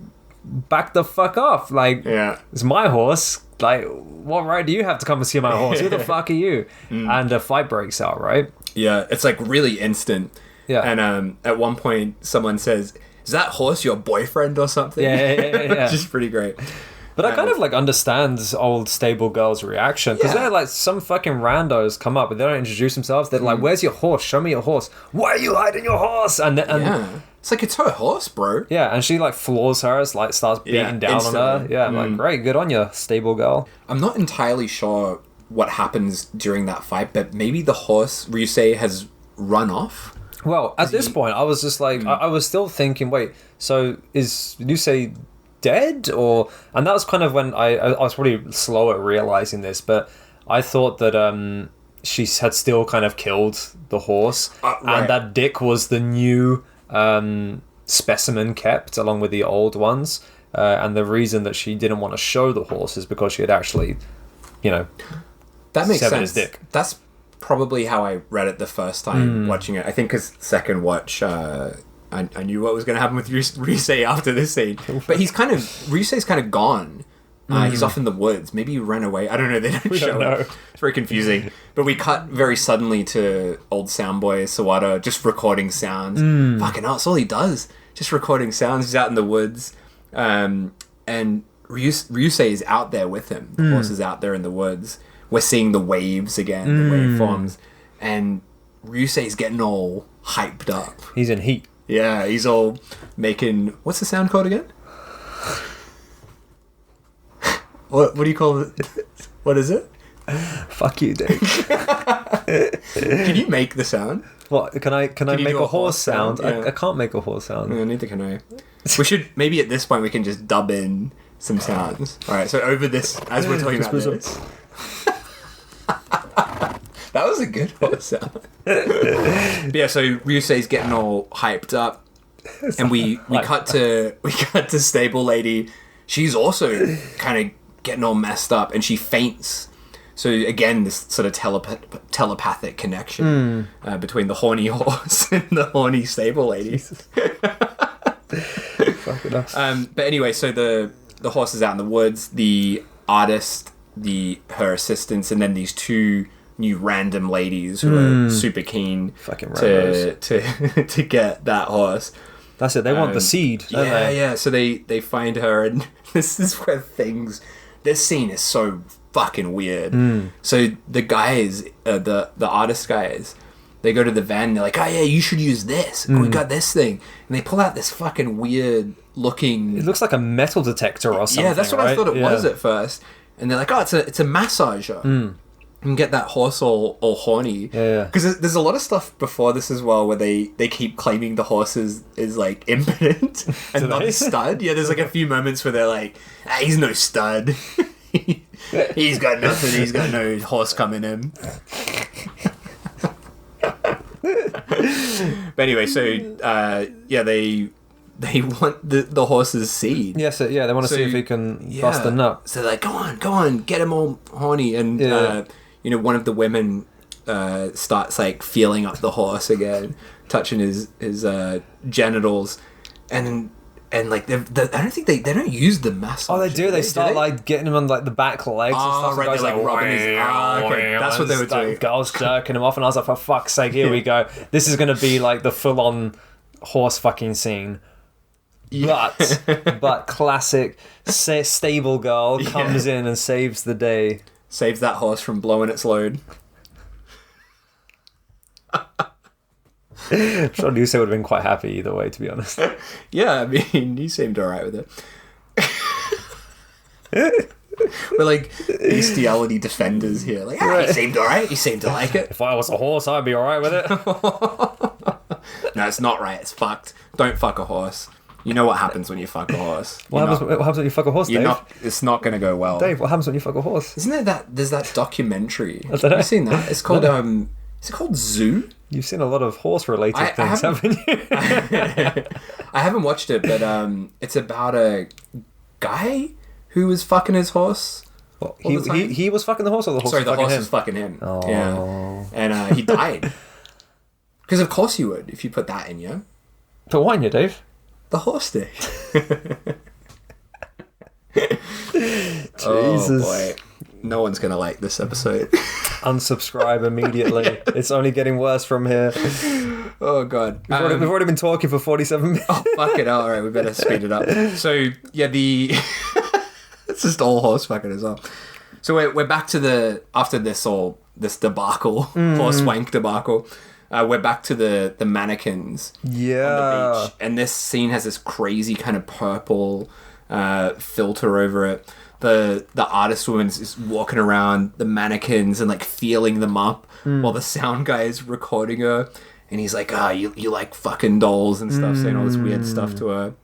"Back the fuck off! Like, it's my horse. Like, what right do you have to come and see my horse? Who the fuck are you?" And a fight breaks out, right? Yeah, it's like really instant. Yeah. And at one point, someone says, "Is that horse your boyfriend or something?" Yeah. Which is pretty great. But I kind of like understand old stable girl's reaction, because they're like, some fucking randos come up but they don't introduce themselves. They're like, "Where's your horse? Show me your horse. Why are you hiding your horse?" And it's like, it's her horse, bro. Yeah, and she like floors her, like starts beating down instantly on her. Yeah, I'm like, great, good on you, stable girl. I'm not entirely sure what happens during that fight, but maybe the horse Ryusei has run off. Well, at this point, I was just like, I was still thinking, wait, so is Ryusei dead? And that was kind of when I was probably slow at realizing this, but I thought that she had still kind of killed the horse, and that Dick was the new specimen kept along with the old ones, and the reason that she didn't want to show the horse is because she had actually, that makes severed sense. his dick. That's probably how I read it the first time watching it. I think because second watch, I knew what was going to happen with Ryusei after this scene. But Ryusei's kind of gone. He's off in the woods. Maybe he ran away. I don't know. They don't show it. It's very confusing. But we cut very suddenly to old soundboy Sawada just recording sounds. Fucking hell, that's all he does. Just recording sounds. He's out in the woods. And Ryusei is out there with him. The horse is out there in the woods. We're seeing the waves again, the waveforms. And Ryusei's getting all hyped up. He's in heat. Yeah, he's all making... What's the sound called again? What do you call it? What is it? Fuck you, Dick. Can you make the sound? What? Can I make a horse sound? Yeah. I can't make a horse sound. No, neither can I. We should... Maybe at this point we can just dub in some sounds. Alright, so over this... As we're talking about this... That was a good horse sound. But yeah, so Ryusei's getting all hyped up, and we cut to Stable Lady. She's also kind of getting all messed up, and she faints. So again, this sort of telepathic connection between the horny horse and the horny Stable Lady. Fucking us. But anyway, so the horse is out in the woods. The artist, her assistants, and then these two new random ladies who are super keen to get that horse. That's it. They want the seed, don't they? Yeah. So they find her, and this is where this scene is so fucking weird. So the guys, the artist guys, they go to the van and they're like, "Oh yeah, you should use this. We got this thing." And they pull out this fucking weird looking... It looks like a metal detector or something. Yeah, that's what right? I thought it was at first. And they're like, "Oh, it's a massager." And get that horse all horny. Yeah. Because there's a lot of stuff before this as well where they keep claiming the horse is like impotent and not a stud. Yeah, there's like a few moments where they're like, "He's no stud." He's got nothing. He's got no horse coming in. But anyway, so they want the horse's seed. Yes, yeah, they want to see if he can bust a nut. So they're like, go on, get him all horny. And one of the women starts like feeling up the horse again, touching his genitals, and like I don't think they don't use the massage. Oh, they do. They start like getting him on like the back legs and stuff. Right, they're like rubbing his. Okay, that's what they were doing. Girls jerking him off, and I was like, for fuck's sake, here we go. This is going to be like the full-on horse fucking scene. But classic stable girl comes in and saves the day. Saves that horse from blowing its load. I'm sure Luce would have been quite happy either way, to be honest. Yeah, I mean, he seemed alright with it. We're like bestiality defenders here. Like, he seemed alright. He seemed to like it. If I was a horse, I'd be alright with it. No, it's not right. It's fucked. Don't fuck a horse. You know what happens when you fuck a horse. What happens when you fuck a horse, Dave? It's not going to go well. Dave, what happens when you fuck a horse? Isn't there there's that documentary? Have you seen that? It's called, is it called Zoo? You've seen a lot of horse-related things, haven't you? I haven't watched it, but it's about a guy who was fucking his horse. Well, he was fucking the horse, or the horse was fucking him? Sorry, the horse was fucking him. Oh. Yeah. And he died. Because of course you would, if you put that in you. Put what in you, Dave? The horse did. Jesus. Oh, boy. No one's going to like this episode. Unsubscribe immediately. It's only getting worse from here. Oh, God. We've already been talking for 47 minutes. Oh, fuck it. All right, we better speed it up. So, yeah, it's just all horse fucking as well. So we're back to after this debacle, horse wank debacle, we're back to the mannequins on the beach. And this scene has this crazy kind of purple filter over it. The artist woman is walking around the mannequins and like feeling them up while the sound guy is recording her. And he's like, you like fucking dolls and stuff, saying all this weird stuff to her.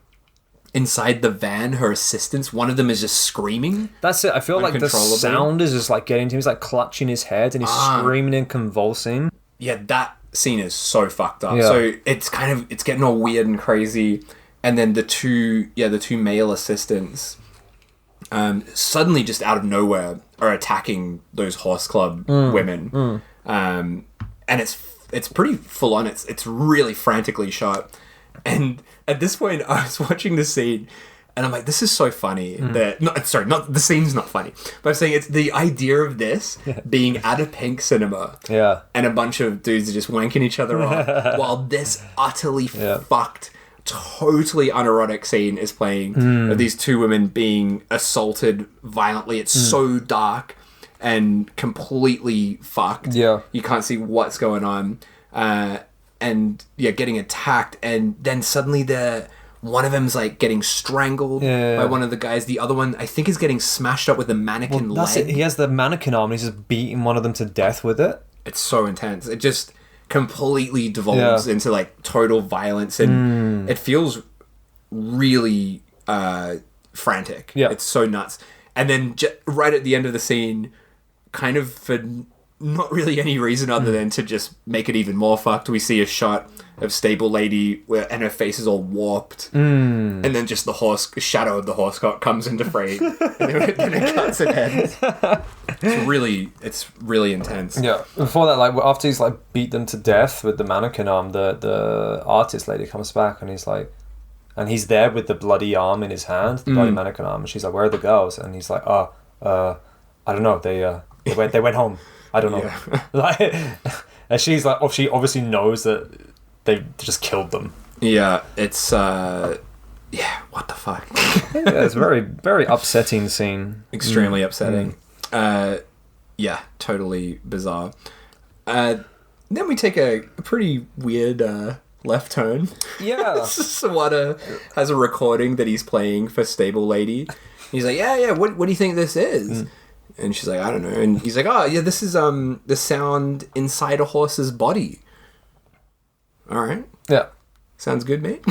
Inside the van, her assistants, one of them is just screaming. That's it. I feel like the sound is just like getting to him. He's like clutching his head and he's screaming and convulsing. Yeah, that scene is so fucked up. Yeah. So it's getting all weird and crazy. And then the two male assistants suddenly just out of nowhere are attacking those horse club women. And it's pretty full on. It's really frantically shot. And at this point, I was watching the scene, and I'm like, "This is so funny." Not the scene's not funny, but I'm saying it's the idea of this being at a pink cinema, and a bunch of dudes are just wanking each other off, while this utterly fucked, totally unerotic scene is playing of these two women being assaulted violently. It's so dark and completely fucked. Yeah, you can't see what's going on. And getting attacked, and then suddenly one of them's like getting strangled by one of the guys. The other one, I think, is getting smashed up with a mannequin leg. He has the mannequin arm, and he's just beating one of them to death with it. It's so intense. It just completely devolves into like total violence, and it feels really frantic. Yeah, it's so nuts. And then right at the end of the scene, kind of for not really any reason other than to just make it even more fucked, we see a shot of stable lady and her face is all warped, and then just the shadow of the horse comes into frame, and then it cuts and ends. It's really intense. Yeah. Before that, like after he's like beat them to death with the mannequin arm, the artist lady comes back and he's like, and he's there with the bloody arm in his hand, the bloody mannequin arm, and she's like, "Where are the girls?" And he's like, I don't know. They went home. I don't know. Yeah. And she's like, she obviously knows that they just killed them. Yeah, it's what the fuck? It's a very, very upsetting scene. Extremely upsetting. Totally bizarre. Then we take a pretty weird left turn. Yeah. Sawada has a recording that he's playing for Stable Lady. He's like, what do you think this is? And she's like, I don't know. And he's like, this is the sound inside a horse's body. All right. Yeah. Sounds good, mate.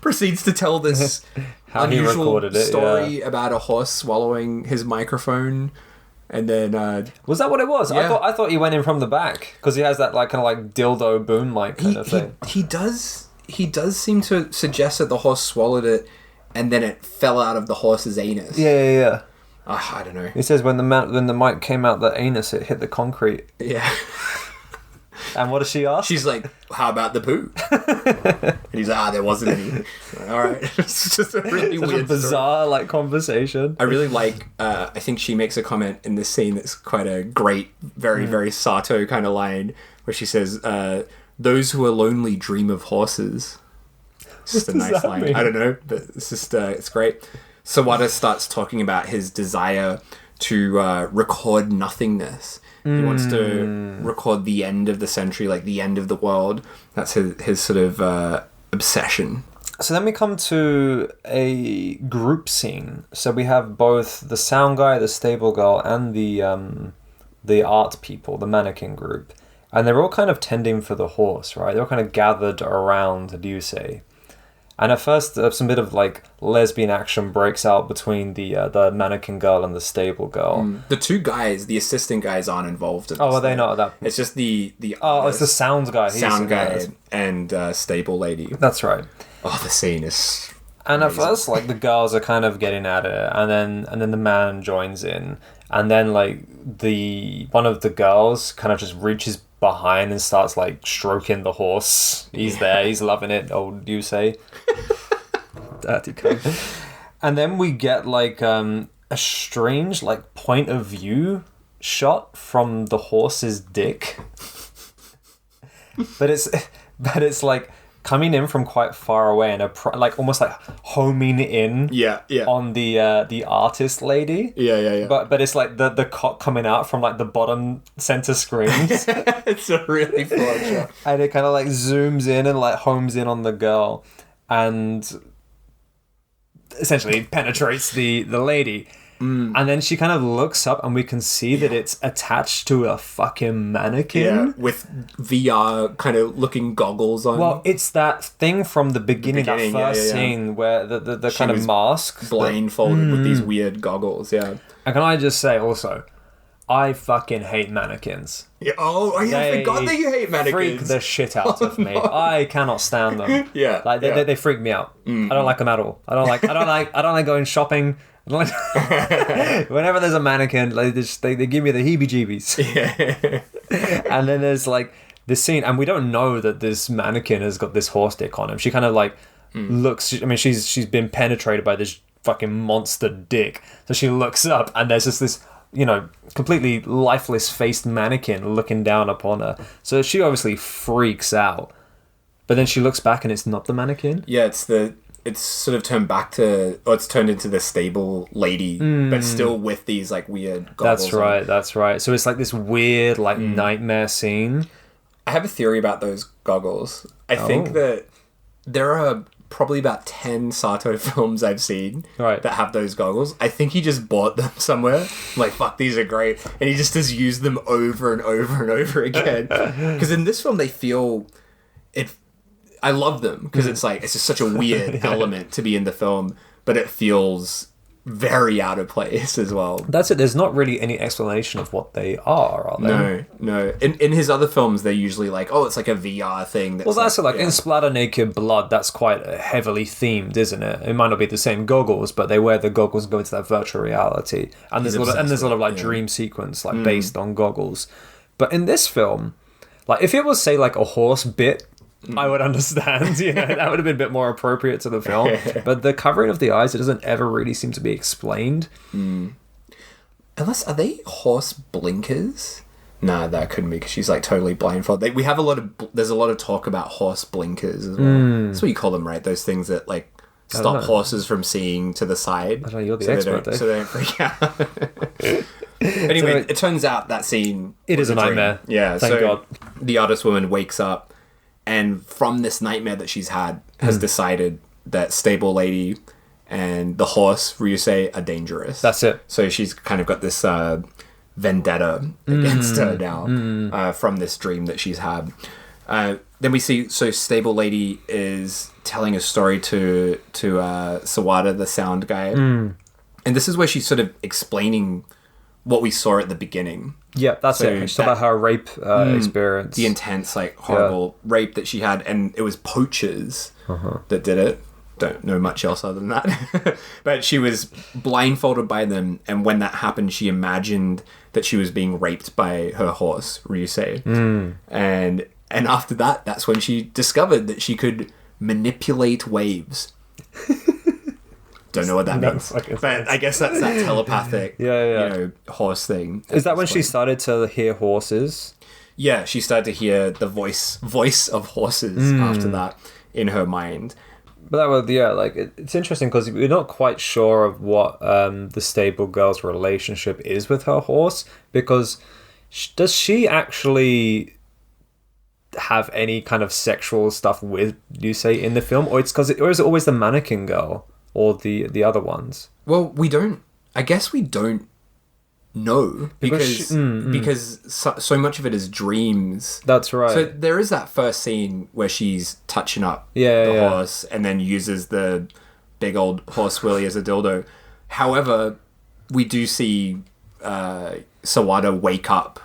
proceeds to tell this How he unusual recorded it, story about a horse swallowing his microphone. And then was that what it was? Yeah. I thought he went in from the back because he has that like kind of like dildo boom mic kind of thing. he does seem to suggest that the horse swallowed it and then it fell out of the horse's anus. Yeah. I don't know. He says when the mic came out the anus, it hit the concrete. Yeah. And what does she ask? She's like, how about the poo? And he's like, there wasn't any. All right. It's just a really Such weird a bizarre story. like conversation. I really like, I think she makes a comment in this scene that's quite a great, very, very Sato kind of line where she says, those who are lonely dream of horses. It's just a nice line. mean? I don't know, but it's just, it's great. Sawada starts talking about his desire to record nothingness. He wants to record the end of the century, like the end of the world. That's his sort of obsession. So then we come to a group scene. So we have both the sound guy, the stable girl, and the art people, the mannequin group. And they're all kind of tending for the horse, right? They're all kind of gathered around Ryusei. And at first, some bit of like lesbian action breaks out between the mannequin girl and the stable girl. The two guys, the assistant guys, aren't involved in this. Oh, are they not at that? It's just the Oh, it's the sound guy. sound guy and stable lady. That's right. Oh, the scene is. And amazing. at first, like the girls are kind of getting at it, and then the man joins in, and then like one of the girls kind of just reaches behind and starts like stroking the horse. He's there, he's loving it. Old Yusei, dirty cunt. And then we get like a strange like point of view shot from the horse's dick, but it's like coming in from quite far away and like almost like homing in on the artist lady. Yeah. But it's like the cock coming out from like the bottom center screen. It's a really fun shot. And it kind of like zooms in and like homes in on the girl and essentially penetrates the lady. And then she kind of looks up and we can see that it's attached to a fucking mannequin. Yeah, with VR kind of looking goggles on. Well, it's that thing from the beginning, that first scene where the kind of mask. Blindfolded with these weird goggles, yeah. And can I just say also, I fucking hate mannequins. Yeah. Oh, yeah, I forgot that you hate mannequins. Freak the shit out of me. I cannot stand them. Yeah, like they freak me out. I don't like them at all. I don't like going shopping. Whenever there's a mannequin, like they give me the heebie-jeebies. Yeah. And then there's like this scene, and we don't know that this mannequin has got this horse dick on him. She kind of like looks. I mean, she's been penetrated by this fucking monster dick. So she looks up, and there's just this, completely lifeless faced mannequin looking down upon her. So she obviously freaks out. But then she looks back, and it's not the mannequin. Yeah, it's sort of it's turned into the stable lady, but still with these like weird goggles. That's right. So it's like this weird like nightmare scene. I have a theory about those goggles. I think that there are probably about 10 Sato films I've seen that have those goggles. I think he just bought them somewhere. Like, fuck, these are great. And he just has used them over and over and over again. Because in this film, they feel... I love them because it's just such a weird element to be in the film, but it feels very out of place as well. That's it. There's not really any explanation of what they are they? No. In his other films, they're usually like, oh, it's like a VR thing. That's in Splatter Naked Blood, that's quite heavily themed, isn't it? It might not be the same goggles, but they wear the goggles and go into that virtual reality. And there's a lot of like dream sequence like based on goggles. But in this film, like if it was say like a horse bit, I would understand, that would have been a bit more appropriate to the film. But the covering of the eyes, it doesn't ever really seem to be explained. Unless, are they horse blinkers? Nah, that couldn't be because she's like totally blindfolded. There's a lot of talk about horse blinkers as well. That's what you call them, right? Those things that like stop horses from seeing to the side. I don't know, you're the expert, so they don't freak out. Anyway, it turns out that scene is a nightmare. Yeah, thank God. The artist woman wakes up, and from this nightmare that she's had, has decided that stable lady and the horse Ryusei are dangerous. That's it. So she's kind of got this vendetta against her now from this dream that she's had. then we see, so Stable Lady is telling a story to Sawada, the sound guy. And this is where she's sort of explaining what we saw at the beginning. Yeah, that's So it. She's talking about her rape experience. The intense, like, horrible rape that she had. And it was poachers that did it. Don't know much else other than that. But she was blindfolded by them. And when that happened, she imagined that she was being raped by her horse, Ryusei. And after that, that's when she discovered that she could manipulate waves. Don't know what that means. But I guess that's that telepathic horse thing. Is that when she started to hear horses? Yeah, she started to hear the voice of horses after that in her mind. But that was, it's interesting because we're not quite sure of what the stable girl's relationship is with her horse, because does she actually have any kind of sexual stuff with Yusei in the film, or is it always the mannequin girl or the other ones? Well, I guess we don't know because so much of it is dreams. That's right. So there is that first scene where she's touching up the horse and then uses the big old horse Willy as a dildo. However, we do see Sawada wake up.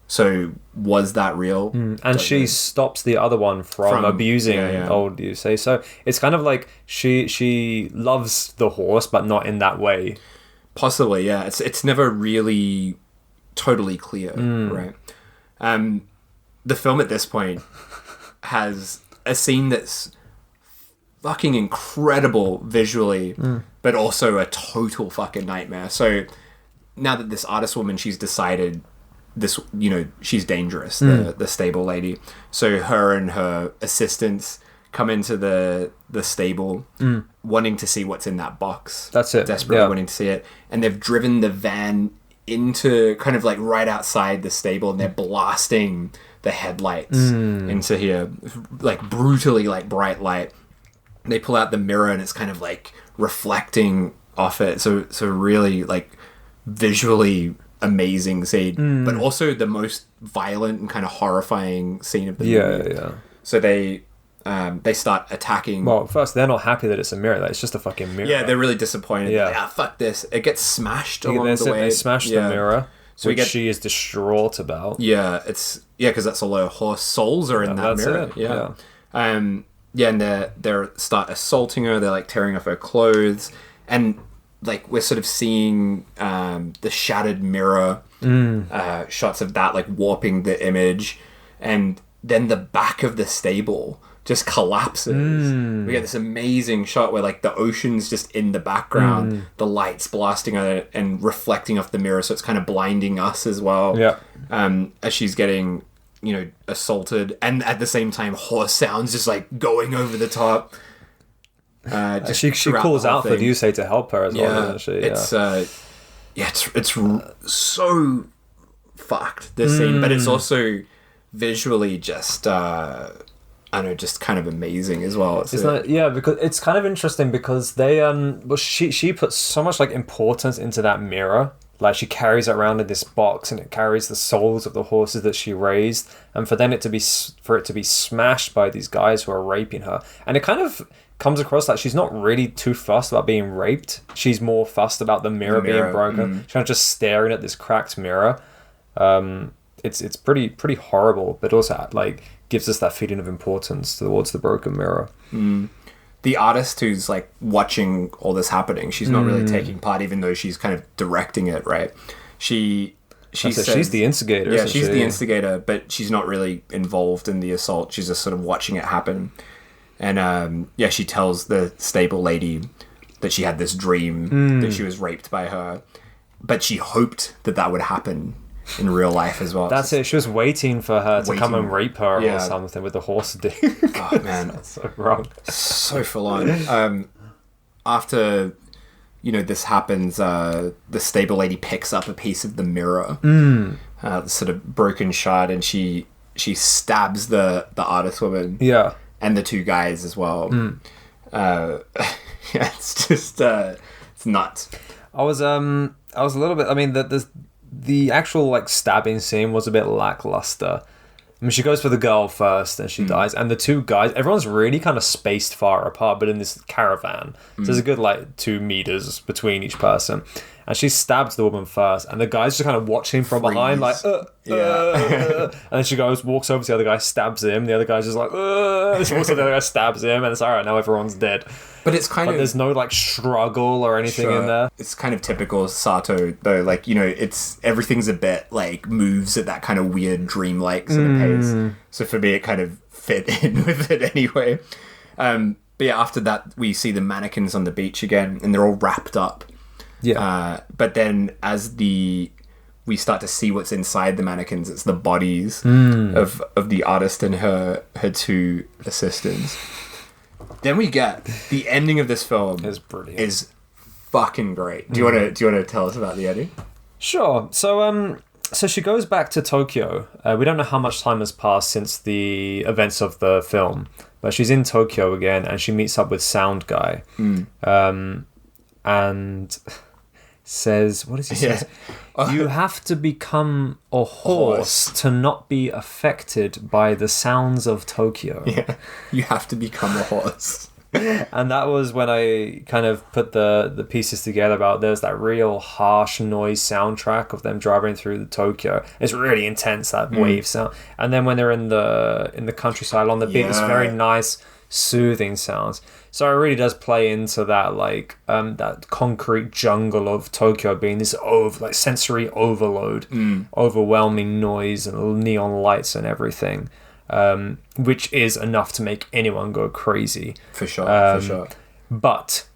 So was that real? And she stops the other one from abusing old Yusei. So it's kind of like she loves the horse, but not in that way. Possibly, yeah. It's never really totally clear, right? The film at this point has a scene that's fucking incredible visually, but also a total fucking nightmare. So now that this artist woman, she's decided this, she's dangerous, the stable lady. So her and her assistants come into the stable wanting to see what's in that box. That's it. Desperately wanting to see it. And they've driven the van into kind of like right outside the stable, and they're blasting the headlights into here, like brutally, like bright light. They pull out the mirror and it's kind of like reflecting off it. So really like visually amazing scene, but also the most violent and kind of horrifying scene of the movie. Yeah. So they start attacking. Well, first, they're not happy that it's a mirror. That it's just a fucking mirror. Yeah, they're really disappointed. Yeah, like, fuck this. It gets smashed along the way. They smash the mirror, so which she is distraught about. Yeah, because that's a lot of horse souls are in that mirror. Yeah. And they start assaulting her. They're like tearing off her clothes, and like we're sort of seeing the shattered mirror shots of that, like warping the image, and then the back of the stable just collapses. We get this amazing shot where like the ocean's just in the background, the lights blasting on it and reflecting off the mirror, so it's kind of blinding us as well. Yeah. As she's getting, assaulted, and at the same time horse sounds just like going over the top. She calls out for Yusei to help her as well, doesn't she? It's so fucked, this scene, but it's also visually just just kind of amazing as well. Because it's kind of interesting because they she puts so much like importance into that mirror. Like she carries it around in this box, and it carries the souls of the horses that she raised, and for it to be smashed by these guys who are raping her, and it kind of comes across like she's not really too fussed about being raped. She's more fussed about the mirror being broken. She's kind of just staring at this cracked mirror. It's pretty horrible, but also like gives us that feeling of importance towards the broken mirror. The artist who's like watching all this happening, she's not really taking part, even though she's kind of directing it, right? She's the instigator. Yeah, she's the instigator, but she's not really involved in the assault. She's just sort of watching it happen. And she tells the stable lady that she had this dream that she was raped by her, but she hoped that would happen in real life as well. That's it. She was waiting for her to come and rape her or something with the horse dick. Oh man, that's so wrong. So full on. After this happens, the stable lady picks up a piece of the mirror, sort of broken shard, and she stabs the artist woman. Yeah. And the two guys as well. It's just it's nuts. I was a little bit. I mean, the actual like stabbing scene was a bit lackluster. I mean, she goes for the girl first, and she dies. And the two guys, everyone's really kind of spaced far apart, but in this caravan. So there's a good, 2 meters between each person. And she stabs the woman first, and the guy's just kind of watching from behind, like, and then she walks over to the other guy, stabs him. The other guy's just like, she walks over to the other guy, stabs him, and it's all right, now everyone's dead. But it's kind of... there's no, struggle or anything in there. It's kind of typical Sato, though. It's... Everything's a bit, moves at that kind of weird dreamlike sort of pace. So for me, it kind of fit in with it anyway. But yeah, after that, we see the mannequins on the beach again, and they're all wrapped up. Yeah. But then as we start to see what's inside the mannequins, it's the bodies of the artist and her 2 assistants. Then we get the ending of this film is brilliant. Is fucking great. Do you want to tell us about the ending? Sure. So she goes back to Tokyo. We don't know how much time has passed since the events of the film, but she's in Tokyo again, and she meets up with Sound Guy. And says, what does he say? You have to become a horse to not be affected by the sounds of Tokyo. Yeah, you have to become a horse. And that was when I kind of put the pieces together about there's that real harsh noise soundtrack of them driving through the Tokyo. It's really intense, that wave sound. And then when they're in the countryside on the beach, it's very nice, soothing sounds. So it really does play into that that concrete jungle of Tokyo being this sensory overload, overwhelming noise and neon lights and everything, which is enough to make anyone go crazy. For sure. But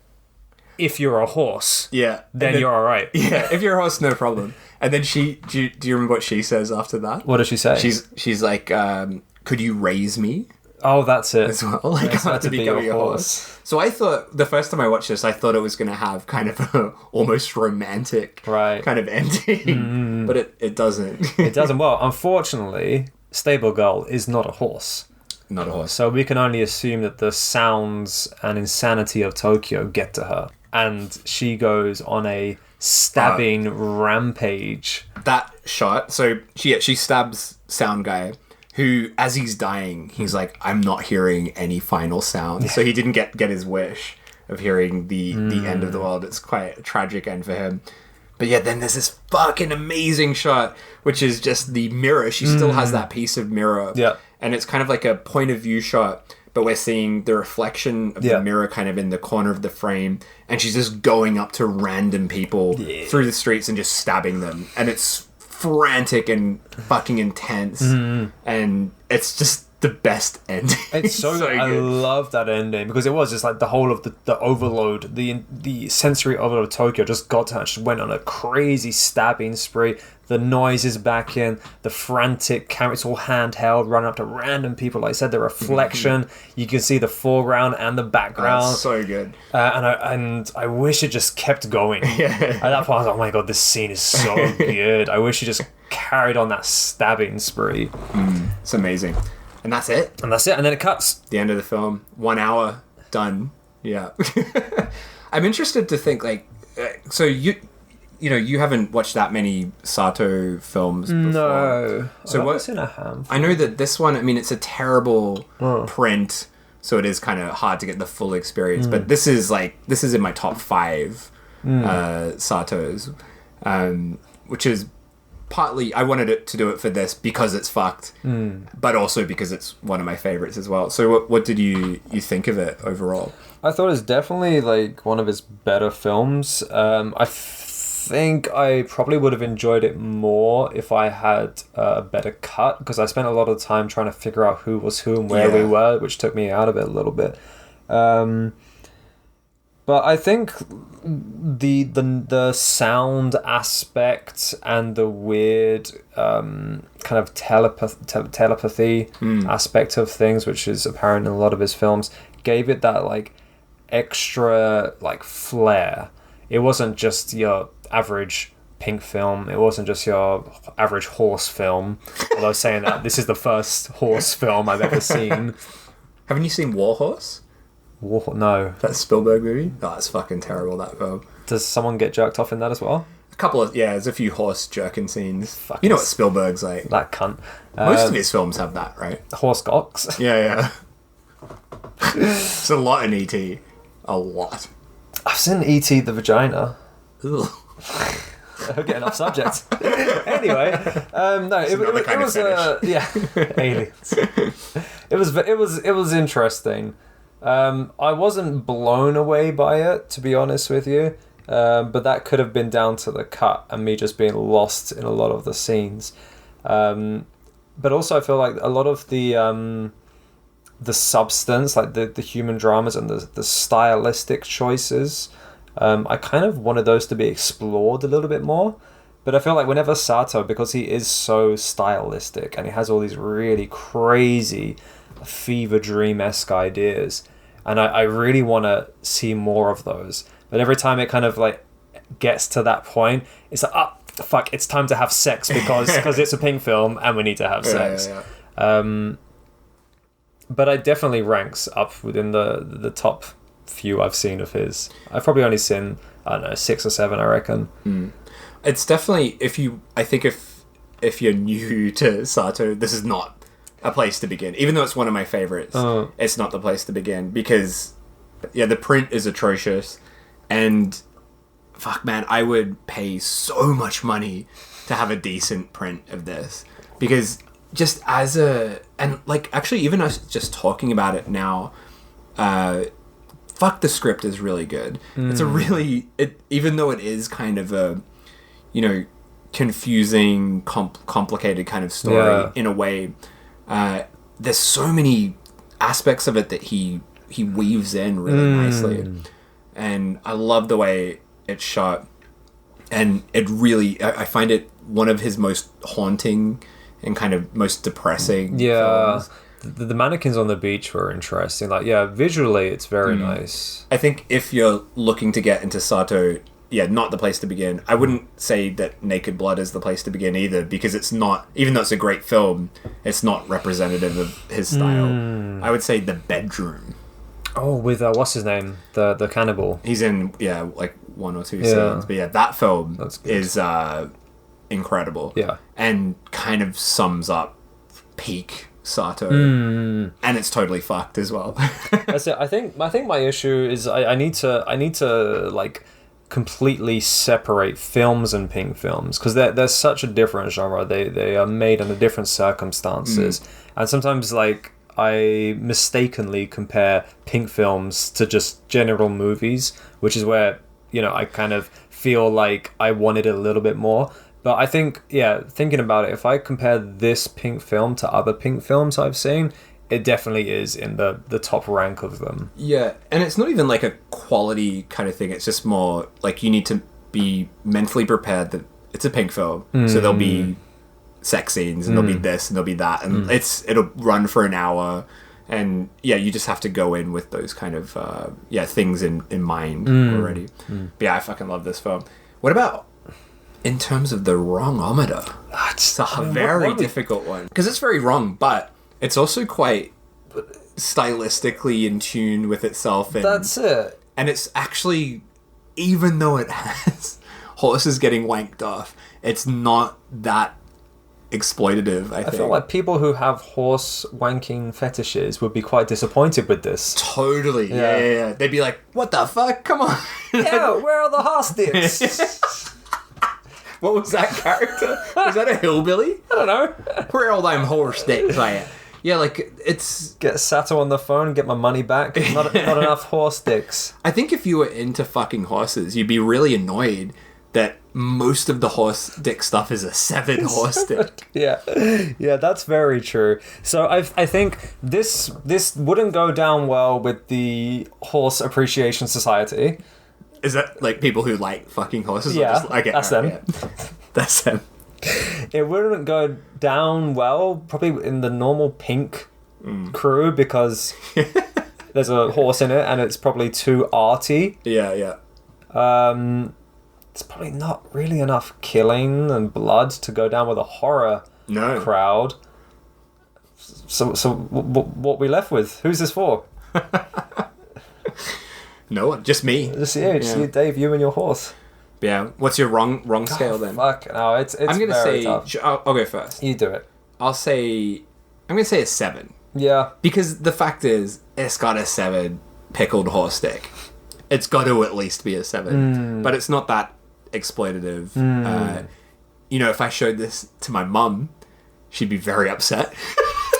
if you're a horse, then you're all right. Yeah, if you're a horse, no problem. And then do you remember what she says after that? What does she say? She's like, could you raise me? Oh, that's it. As well, I have to become a horse. So I thought, the first time I watched this, I thought it was going to have kind of a almost romantic kind of ending, but it doesn't. It doesn't. Well, unfortunately, Stable Girl is not a horse. Not a horse. So we can only assume that the sounds and insanity of Tokyo get to her, and she goes on a stabbing rampage. That shot. So she stabs Sound Guy, who, as he's dying, he's like, I'm not hearing any final sound. Yeah. So he didn't get his wish of hearing the end of the world. It's quite a tragic end for him. But yeah, then there's this fucking amazing shot, which is just the mirror. She still has that piece of mirror. Yeah. And it's kind of like a point of view shot, but we're seeing the reflection of the mirror kind of in the corner of the frame. And she's just going up to random people through the streets and just stabbing them. And it's frantic and fucking intense, and it's just the best ending. It's so good. I love that ending because it was just the whole of the overload, the sensory overload of Tokyo just got to her. She went on a crazy stabbing spree. The noise is back in, the frantic camera, it's all handheld, running up to random people. Like I said, the reflection, you can see the foreground and the background. That's so good. And I wish it just kept going. At that point, I was like, oh my god, this scene is so good. I wish it just carried on that stabbing spree. It's amazing. And that's it. And then it cuts. The end of the film. 1 hour. Done. Yeah. I'm interested to think, so you haven't watched that many Sato films before. No. So what's in a handful? I know that this one, it's a terrible print, so it is kind of hard to get the full experience. But this is in my top 5 Satos, which is partly I wanted to do it for this because it's fucked, but also because it's one of my favorites as well. So what did you think of it overall? I thought it's definitely one of his better films. I think I probably would have enjoyed it more if I had a better cut, because I spent a lot of time trying to figure out who was who and where we were, which took me out of it a little bit. But I think the sound aspect and the weird kind of telepathy aspect of things, which is apparent in a lot of his films, gave it that extra flair. It wasn't just your average Pink film. It wasn't just your average horse film. Although saying that, this is the first horse film I've ever seen. Haven't you seen War Horse? No. That Spielberg movie? Oh, that's fucking terrible, that film. Does someone get jerked off in that as well? There's a few horse jerking scenes. Fucking You know what Spielberg's like. That cunt. Most of his films have that, right? Horse cocks. Yeah. It's a lot in E.T. A lot. I've seen E.T. the vagina. Ugh. We're getting off subject. Anyway, no, it was aliens. It was interesting. I wasn't blown away by it, to be honest with you. But that could have been down to the cut and me just being lost in a lot of the scenes. But also I feel like a lot of the substance, like the human dramas and the stylistic choices, I kind of wanted those to be explored a little bit more. But I feel like whenever Sato, because he is so stylistic and he has all these really crazy fever dream-esque ideas, and I really want to see more of those. But every time it kind of like gets to that point, it's like, fuck, it's time to have sex because it's a Pink film and we need to have sex. Yeah. But it definitely ranks up within the top few I've seen of his. I've probably only seen, I don't know, 6 or 7, I reckon. It's definitely, if you're new to Sato, this is not a place to begin. Even though it's one of my favorites, it's not the place to begin because, the print is atrocious. And fuck, man, I would pay so much money to have a decent print of this because just actually even us just talking about it now, fuck, the script is really good. It's a really, even though it is kind of a, confusing, complicated kind of story in a way, there's so many aspects of it that he weaves in really nicely. And I love the way it's shot. And it really, I find it one of his most haunting and kind of most depressing films. The mannequins on the beach were interesting. Like, visually it's very nice. I think if you're looking to get into Sato, not the place to begin. I wouldn't say that Naked Blood is the place to begin either, because it's not, even though it's a great film, it's not representative of his style. I would say The Bedroom. Oh, with what's his name? The cannibal. He's in like 1 or 2 scenes. But that film is incredible. Yeah. And kind of sums up peak Sato. And it's totally fucked as well. That's it. I think my issue is I need to like completely separate films and Pink films, because they're such a different genre. They are made under different circumstances. And sometimes like I mistakenly compare Pink films to just general movies, which is where, I kind of feel like I wanted it a little bit more. But I think, thinking about it, if I compare this Pink film to other Pink films I've seen, it definitely is in the top rank of them. Yeah, and it's not even like a quality kind of thing. It's just more like you need to be mentally prepared that it's a Pink film. So there'll be sex scenes and there'll be this and there'll be that, and it'll run for an hour, and you just have to go in with those kind of things in mind already. But I fucking love this film. What about in terms of the wrongometer? It's a very difficult one because it's very wrong, but it's also quite stylistically in tune with itself, and that's it. And it's actually, even though it has horses getting wanked off, it's not that exploitative. I feel like people who have horse wanking fetishes would be quite disappointed with this. Totally. Yeah. They'd be like, what the fuck? Come on. Where are the horse dicks? What was that character? Was that a hillbilly? I don't know. Where are all them horse dicks at? Yeah, like, it's... Get Sato on the phone, get my money back. Not enough horse dicks. I think if you were into fucking horses, you'd be really annoyed that most of the horse dick stuff is a severed horse dick. Yeah, that's very true. So I think this wouldn't go down well with the Horse Appreciation Society. Is that like people who like fucking horses? Yeah, that's them. Yeah. That's them. It wouldn't go down well probably in the normal Pink crew, because there's a horse in it and it's probably too arty. Yeah. It's probably not really enough killing and blood to go down with a horror crowd. So what we left with? Who's this for? No one, just me. Just you, Dave, you and your horse. But yeah, what's your wrong scale then? Fuck, no, it's I'm gonna very say tough. I'll go first. You do it. I'm gonna say a 7 Yeah. because the fact is it's got a 7 pickled horse stick. It's got to at least be a 7, but it's not that exploitative. If I showed this to my mum, she'd be very upset.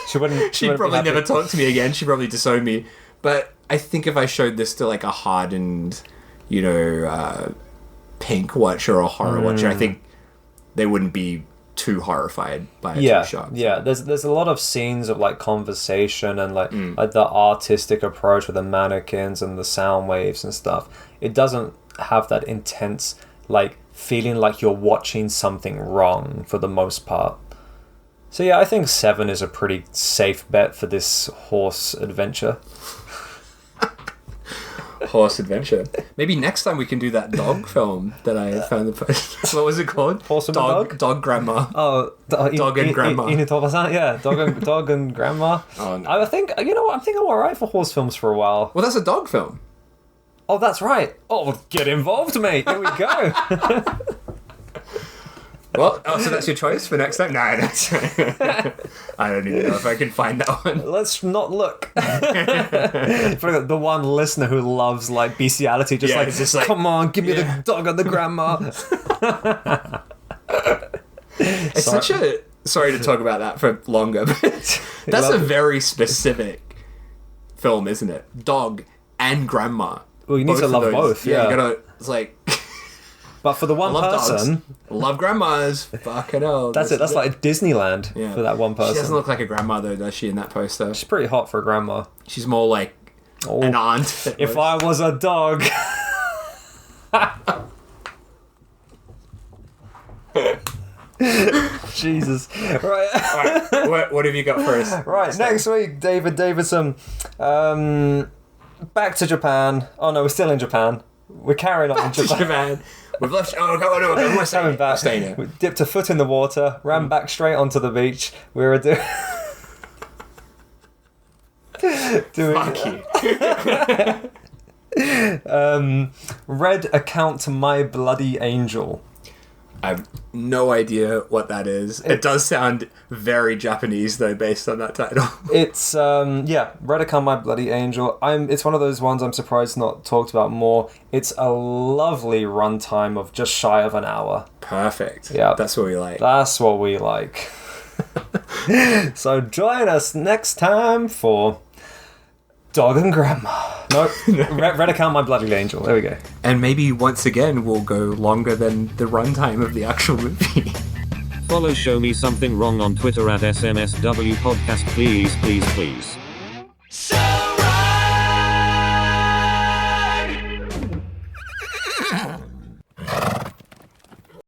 She wouldn't. She'd probably never talk to me again. She'd probably disown me. But I think if I showed this to like a hardened, pink watcher or horror watcher, I think they wouldn't be too horrified by a two-shot. Yeah, there's a lot of scenes of like conversation and like the artistic approach with the mannequins and the sound waves and stuff. It doesn't have that intense like feeling like you're watching something wrong for the most part. So yeah, I think 7 is a pretty safe bet for this horse adventure. Horse adventure. Maybe next time we can do that dog film that I found the post. What was it called? Horse and dog? Dog grandma. Oh, Dog and grandma. Initoba-san, yeah, dog and grandma. Oh, no. I think I'm alright for horse films for a while. Well, that's a dog film. Oh, that's right. Oh, well, get involved, mate. Here we go. Well, so that's your choice for next time? No, that's I don't even know if I can find that one. Let's not look. The one listener who loves like bestiality, just like, come on, give me the dog and the grandma. It's such a sorry to talk about that for longer, but that's a very specific film, isn't it? Dog and grandma. Well, you need to love both. Yeah, you gotta. It's like. But for the one person... I love grandmas. Fucking hell. That's it. That's like Disneyland for that one person. She doesn't look like a grandma, though, does she, in that poster? She's pretty hot for a grandma. She's more like an aunt. If I was a dog... Jesus. Right. All right. What have you got for us? Right. Next week, David Davidson. Back to Japan. Oh, no, we're still in Japan. We're carrying on in Japan. We've left. Oh, come on, we're coming back. Staying here. We dipped a foot in the water, ran back straight onto the beach. We were doing. Fuck you. Read Account to My Bloody Angel. I have no idea what that is. It does sound very Japanese, though, based on that title. It's, Red Account My Bloody Angel. It's one of those ones I'm surprised not talked about more. It's a lovely runtime of just shy of an hour. Perfect. Yeah. That's what we like. That's what we like. So join us next time for Dog and Grandma. Nope. Red Account My Bloody Angel. There we go. And maybe once again we'll go longer than the runtime of the actual movie. Follow Show Me Something Wrong on Twitter at SMSW Podcast, please.